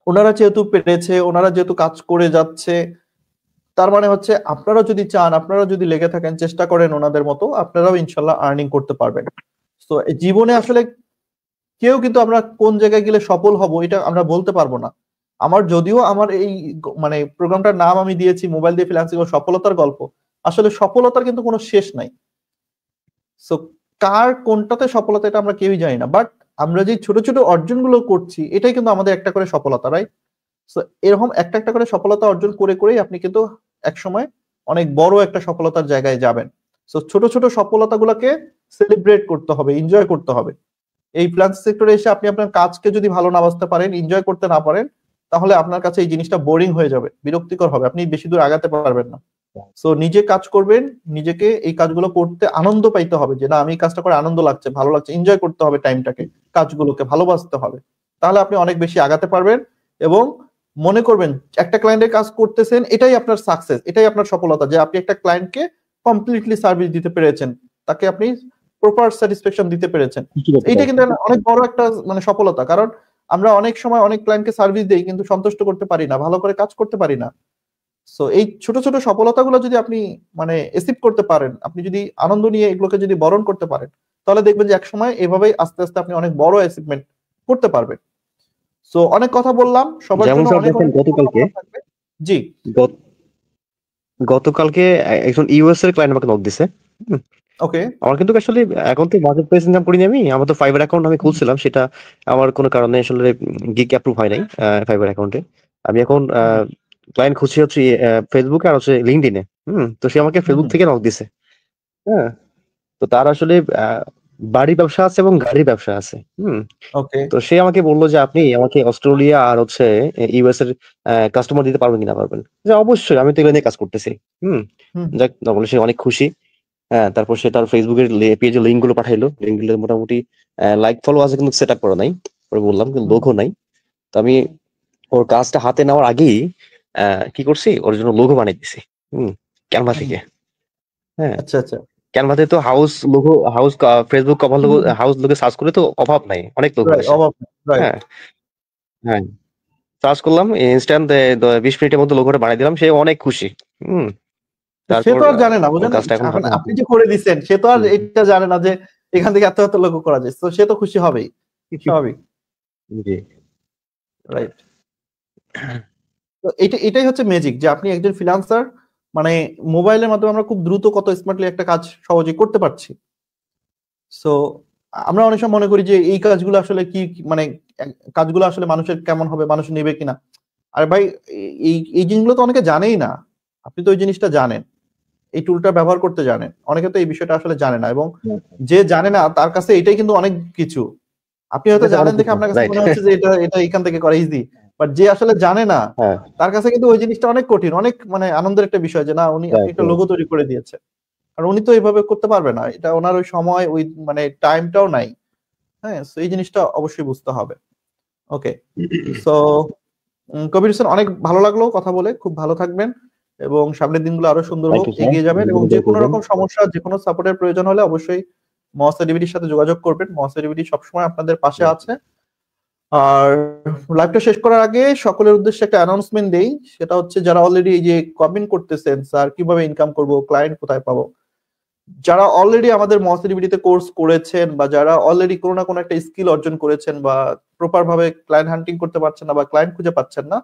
ওনারা যেহেতু পেরেছে, ওনারা যেহেতু কাজ করে যাচ্ছে, তার মানে হচ্ছে আপনারা যদি চান, আপনারা যদি লেগে থাকেন, চেষ্টা করেন ওনাদের মতো, আপনারাও ইনশাল্লাহ আর্নিং করতে পারবেন। তো জীবনে আসলে কেউ কিন্তু আমরা কোন জায়গায় গেলে সফল হব এটা আমরা বলতে পারবো না, আমার যদিও আমার এই মানে প্রোগ্রামটার নাম আমি দিয়েছি মোবাইল দিয়ে ফ্রিল্যান্সিং ও সফলতার গল্প, আসলে সফলতার কিন্তু কোনো শেষ নাই। সো কার কোনটাতে সফলতা এটা আমরা কেউই জানি না, বাট আমরা যে ছোট ছোট অর্জনগুলো করছি এটাই কিন্তু আমাদের একটা করে সফলতা, রাইট? সো এরকম একটা একটা করে সফলতা অর্জন করে করেই আপনি কিন্তু একসময় অনেক বড় একটা সফলতার জায়গায় যাবেন। সো ছোট ছোট সফলতাগুলোকে সেলিব্রেট করতে হবে, এনজয় করতে হবে। এই ফ্রিল্যান্স সেক্টরে এসে আপনি আপনার কাজকে যদি ভালো না বাসতে পারেন, এনজয় করতে না পারেন, তাহলে আপনার কাছে এই জিনিসটা বোরিং হয়ে যাবে, বিরক্তিকর হবে, আপনি বেশি দূর আগাতে পারবেন না। সো নিজে কাজ করবেন, নিজেকে এই কাজগুলো করতে আনন্দ পাইতে হবে, যে না আমি এই কাজটা করে আনন্দ লাগছে, ভালো লাগছে, এনজয় করতে হবে টাইমটাকে, কাজগুলোকে ভালোবাসতে হবে, তাহলে আপনি অনেক বেশি আগাতে পারবেন। এবং মনে করবেন একটা ক্লায়েন্টের কাজ করতেছেন, এটাই আপনার সাকসেস, এটাই আপনার সফলতা, যে আপনি একটা ক্লায়েন্টকে কমপ্লিটলি সার্ভিস দিতে পেরেছেন, তাকে আপনি প্রপার স্যাটিসফ্যাকশন দিতে পেরেছেন। এইটা কিন্তু অনেক বড় একটা মানে সফলতা, কারণ আমরা অনেক সময় অনেক ক্লায়েন্টকে সার্ভিস দেই কিন্তু সন্তুষ্ট করতে পারি না, ভালো করে কাজ করতে পারি না। সো এই ছোট ছোট সফলতাগুলো যদি আপনি মানে অ্যাচিভ করতে পারেন, আপনি যদি আনন্দ নিয়ে এগুলোকে যদি বরণ করতে পারেন, তাহলে দেখবেন যে একসময় এভাবেই আস্তে আস্তে আপনি অনেক বড় অ্যাচিভমেন্ট করতে পারবেন। সো অনেক কথা বললাম, সবার যেমন জন্য স্যার অনেক দেখেন অনেক গতকালকে শুভকামনা থাকবে। জি, গতকালকে একজন ইউএস এর ক্লায়েন্ট আমাকে নক দিছে। হুম, ওকে। আমার কিন্তু আসলে এখন তো মার্কেট প্লেস ইনকাম করিনি আমি, আমার তো ফাইবার অ্যাকাউন্ট আমি খুলছিলাম, সেটা আমার কোনো কারণে আসলে গিগ অ্যাপ্রুভ হয় নাই ফাইবার অ্যাকাউন্টে। আমি এখন ক্লায়েন্ট খুঁজছি হচ্ছে ফেসবুকে আর হচ্ছে লিঙ্কডইনে। তো সে আমাকে ফেসবুক থেকে নক দিছে। হ্যাঁ, তো তার আসলে বাড়ি ব্যবসা আছে এবং গাড়ির ব্যবসা আছে। ওকে। তো সে আমাকে বললো যে আপনি আমাকে অস্ট্রেলিয়া আর হচ্ছে ইউএস এর কাস্টমার দিতে পারবেন কিনা। পারবেন, যে অবশ্যই, আমি তো এগুলো নিয়ে কাজ করতেছি। যাক, বলে সে অনেক খুশি। হ্যাঁ, তারপর সে তার ফেসবুকের পেজে লিঙ্ক গুলো পাঠাইলো, লিঙ্ক গুলো মোটামুটি লাইক ফলো আছে কিন্তু সেট আপ করা নাই। পরে বললাম কিন্তু লোগো নাই। তো আমি ওর কাজটা হাতে নেওয়ার আগেই কি করছি, ওর জন্য লোগো বানিয়ে দিছি ক্যানভা থেকে। হ্যাঁ, আচ্ছা আচ্ছা। ক্যানভাতে তো house logo, house Facebook cover logo, house logo search করে তো অভাব নাই, অনেক লোগো আসে। অভাব, রাইট। হ্যাঁ হ্যাঁ, সার্চ করলাম ইনস্ট্যান্ট 20 মিনিটের মধ্যে লোগোটা বানিয়ে দিলাম, সে অনেক খুশি। সে তারপর তো আর জানে না, ওর বুঝেন, কাজটা এখন এখন হাতে আপনি যে করে দিচ্ছেন সে তো আর হুম, এটা জানে না যে এখান থেকে এত এত লোক করা যায়, তো সে তো খুশি হবেই, স্বাভাবিক, জি। রাইট? তো এটাই হচ্ছে ম্যাজিক, যে আপনি একজন ফ্রিল্যান্সার, মানে মোবাইলের মাধ্যমে আমরা খুব দ্রুত কত স্মার্টলি একটা কাজ সহজে করতে পারছি। সো আমরা অনেক সময় মনে করি যে এই কাজগুলো আসলে মানে কাজগুলো আসলে মানুষের কেমন হবে, মানুষ নেবে কিনা। আর ভাই, এই এই জিনিসগুলো তো অনেকে জানেই না, আপনি তো ওই জিনিসটা জানেন, এই টুলটা ব্যবহার করতে জানেন, অনেকে তো এই বিষয়টা আসলে জানে না, এবং যে জানে না তার কাছে এটাই কিন্তু অনেক কিছু। আপনি হয়তো জানেন দেখে আপনার কাছে রাইট। মনে হচ্ছে যে এটা এটা এখান থেকে করা ইজি, বাট যে আসলে জানে না হ্যাঁ, তার কাছে কিন্তু ওই জিনিসটা অনেক কঠিন, অনেক মানে আনন্দের একটা বিষয়, যে না আপনি একটা লোগো তৈরি করে দিয়েছে, আর উনি তো এইভাবে করতে পারবে না, এটা ওনার ওই সময় ওই মানে টাইমটাও নাই। হ্যাঁ, সো এই জিনিসটা অবশ্যই বুঝতে হবে। ওকে, সো কবির হোসেন, অনেক ভালো লাগলো কথা বলে, খুব ভালো থাকবেন এবং সামনের দিনগুলো আরো সুন্দর হোক, এগিয়ে যাবেন, এবং যে কোনো রকম সমস্যা, যে কোনো সাপোর্টের প্রয়োজন হলে অবশ্যই মহাস্তা ডিভিডির সাথে যোগাযোগ করবেন, মহাস্তা ডিভিডি সবসময় আপনাদের পাশে আছে। আর লাইভটা শেষ করার আগে সকলের উদ্দেশ্যে একটা অ্যানাউন্সমেন্ট দেই, সেটা হচ্ছে যারা অলরেডি এই যে কমেন্ট করতেছেন স্যার কিভাবে ইনকাম করব, ক্লায়েন্ট কোথায় পাবো, যারা অলরেডি আমাদের মহাসিডিবিটিতে কোর্স করেছেন, বা যারা অলরেডি কোনো না কোনো একটা স্কিল অর্জন করেছেন, বা প্রপার ভাবে ক্লায়েন্ট হান্টিং করতে পারছেন না, বা ক্লায়েন্ট খুঁজে পাচ্ছেন না,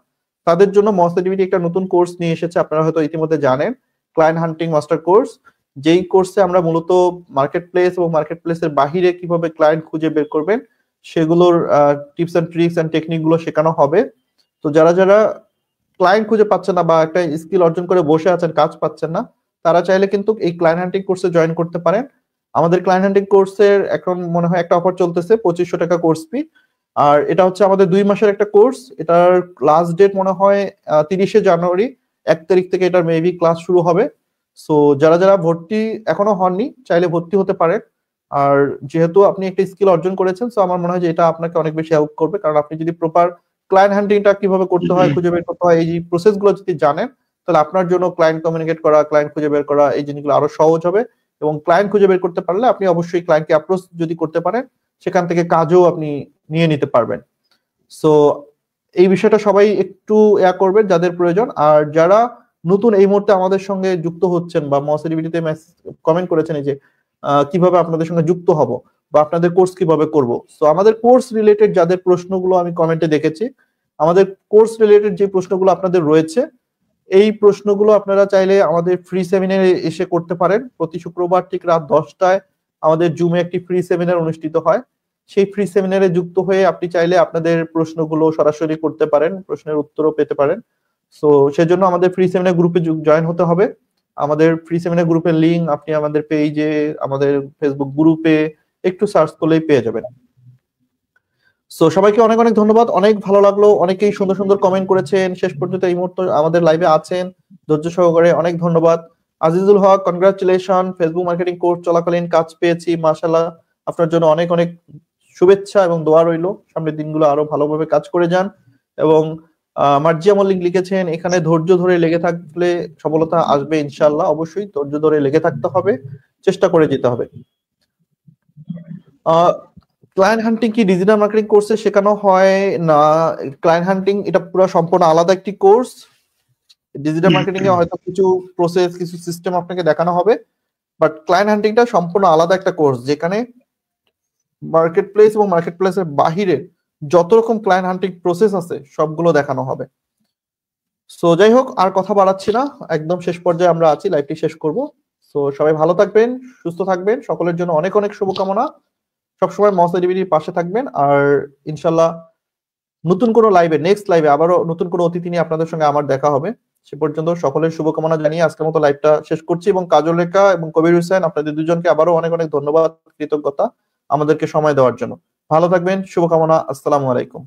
তাদের জন্য মহাসিডিবিটি একটা নতুন কোর্স নিয়ে এসেছে, আপনারা হয়তো ইতিমধ্যে জানেন, ক্লায়েন্ট হান্টিং মাস্টার কোর্স। যেই কোর্সে আমরা মূলত মার্কেট প্লেস এবং মার্কেট প্লেসের বাহিরে কিভাবে ক্লায়েন্ট খুঁজে বের করবেন সেগুলোর tips and tricks and technique গুলো শেখানো হবে। তো যারা যারা ক্লায়েন্ট খুঁজে পাচ্ছেন না, বা একটা স্কিল অর্জন করে বসে আছেন, কাজ পাচ্ছেন না, তারা চাইলে কিন্তু এই ক্লায়েন্ট হান্টিং কোর্সে জয়েন করতে পারেন। আমাদের ক্লায়েন্ট হান্টিং কোর্সের এখন মনে হয় একটা অফার চলতেছে, 2500 টাকা কোর্স ফি। আর এটা হচ্ছে আমাদের 2 মাসের একটা কোর্স, এটার লাস্ট ডেট মনে হয় 30শে জানুয়ারি, 1 তারিখ থেকে এটার মেবি ক্লাস শুরু হবে। সো যারা যারা ভর্তি এখনো হননি চাইলে ভর্তি হতে পারেন। আর যেহেতু আপনি একটা স্কিল অর্জন করেছেন, সো আমার মনে হয় যে এটা আপনাকে অনেক বেশি হেল্প করবে, কারণ আপনি যদি প্রপার ক্লায়েন্ট হান্টিংটা কিভাবে করতে হয়, খুঁজে বের করতে হয়, এই যে প্রসেস গুলো যদি জানেন, তাহলে আপনার জন্য ক্লায়েন্ট কমিউনিকেট করা, ক্লায়েন্ট খুঁজে বের করা, এই জিনিসগুলো আরো সহজ হবে। এবং ক্লায়েন্ট খুঁজে বের করতে পারলে আপনি অবশ্যই ক্লায়েন্টকে অ্যাপ্রোচ যদি করতে পারেন, সেখান থেকে কাজও আপনি নিয়ে নিতে পারবেন। সো এই বিষয়টা সবাই একটু করবেন যাদের প্রয়োজন। আর যারা নতুন এই মুহূর্তে আমাদের সঙ্গে যুক্ত হচ্ছেন, বা মহাসিডিবিটিতে কমেন্ট করেছেন এই যে কিভাবে আপনাদের সঙ্গে যুক্ত হব, বা আপনাদের কোর্স কিভাবে করব, সো আমাদের কোর্স রিলেটেড যাদের প্রশ্নগুলো আমি কমেন্টে দেখেছি, আমাদের কোর্স রিলেটেড যে প্রশ্নগুলো আপনাদের রয়েছে এই প্রশ্নগুলো আপনারা চাইলে আমাদের ফ্রি সেমিনারে এসে করতে পারেন। প্রতি শুক্রবার ঠিক রাত 10টায় আমাদের জুমে একটি ফ্রি সেমিনার অনুষ্ঠিত হয়। সেই ফ্রি সেমিনারে যুক্ত হয়ে আপনি চাইলে আপনাদের প্রশ্নগুলো সরাসরি করতে পারেন, প্রশ্নের উত্তরও পেতে পারেন। সো সেজন্য আমাদের ফ্রি সেমিনার গ্রুপে জয়েন হতে হবে। আমাদের ফ্রি সেমিনার গ্রুপের লিংক আপনি আমাদের পেজে, আমাদের ফেসবুক গ্রুপে একটু সার্চ করলেই পেয়ে যাবেন। সো সবাইকে অনেক অনেক ধন্যবাদ, অনেক ভালো লাগলো, অনেকেই সুন্দর সুন্দর কমেন্ট করেছেন, শেষ পর্যন্ত এই মুহূর্তে আমাদের লাইভে আছেন ধৈর্য সহকারে, অনেক ধন্যবাদ। আজিজুল হক, কনগ্রাচুলেশন, ফেসবুক মার্কেটিং কোর্স চলাকালীন কাজ পেয়েছি, মাশাআল্লাহ, আপনার জন্য অনেক অনেক শুভেচ্ছা এবং দোয়া রইল, সামনের দিনগুলো আরো ভালোভাবে কাজ করে যান। এবং মার্জিয়া মল্লিক লিখেছেন এখানে ধৈর্য ধরে লেগে থাকলে সফলতা আসবে ইনশাআল্লাহ, অবশ্যই ধৈর্য ধরে লেগে থাকতে হবে, চেষ্টা করে যেতে হবে। ক্লায়েন্ট হান্টিং কি ডিজিটাল মার্কেটিং কোর্সে শেখানো হয় না? ক্লায়েন্ট হান্টিং এটা পুরো সম্পূর্ণ আলাদা একটি কোর্স। ডিজিটাল মার্কেটিং এ হয়তো কিছু প্রসেস, কিছু সিস্টেম আপনাকে দেখানো হবে, বাট ক্লায়েন্ট হান্টিংটা সম্পূর্ণ আলাদা একটা কোর্স, যেখানে মার্কেট প্লেস এবং মার্কেট প্লেসের বাহিরে যত রকম ক্লায়েন্ট হান্টিং প্রসেস আছে সবগুলো দেখানো হবে। সো যাই হোক, আর কথা বাড়াচ্ছি না, একদম শেষ পর্যায়ে আমরা আছি, লাইভটি শেষ করব। সো সবাই ভালো থাকবেন, সুস্থ থাকবেন, সকলের জন্য অনেক অনেক শুভকামনা। সবসময় মহাসাইডিবিটির পাশে থাকবেন, আর ইনশাল্লাহ নতুন কোনো লাইভে, নেক্সট লাইভে আবারও নতুন কোনো অতিথি নিয়ে আপনাদের সঙ্গে আমার দেখা হবে। সে পর্যন্ত সকলের শুভকামনা জানিয়ে আজকের মতো লাইভটা শেষ করছি। এবং কাজল রেখা এবং কবির হোসেন, আপনাদের দুজনকে আবারও অনেক অনেক ধন্যবাদ, কৃতজ্ঞতা আমাদেরকে সময় দেওয়ার জন্য। ভালো থাকবেন, শুভকামনা, আসসালামু আলাইকুম।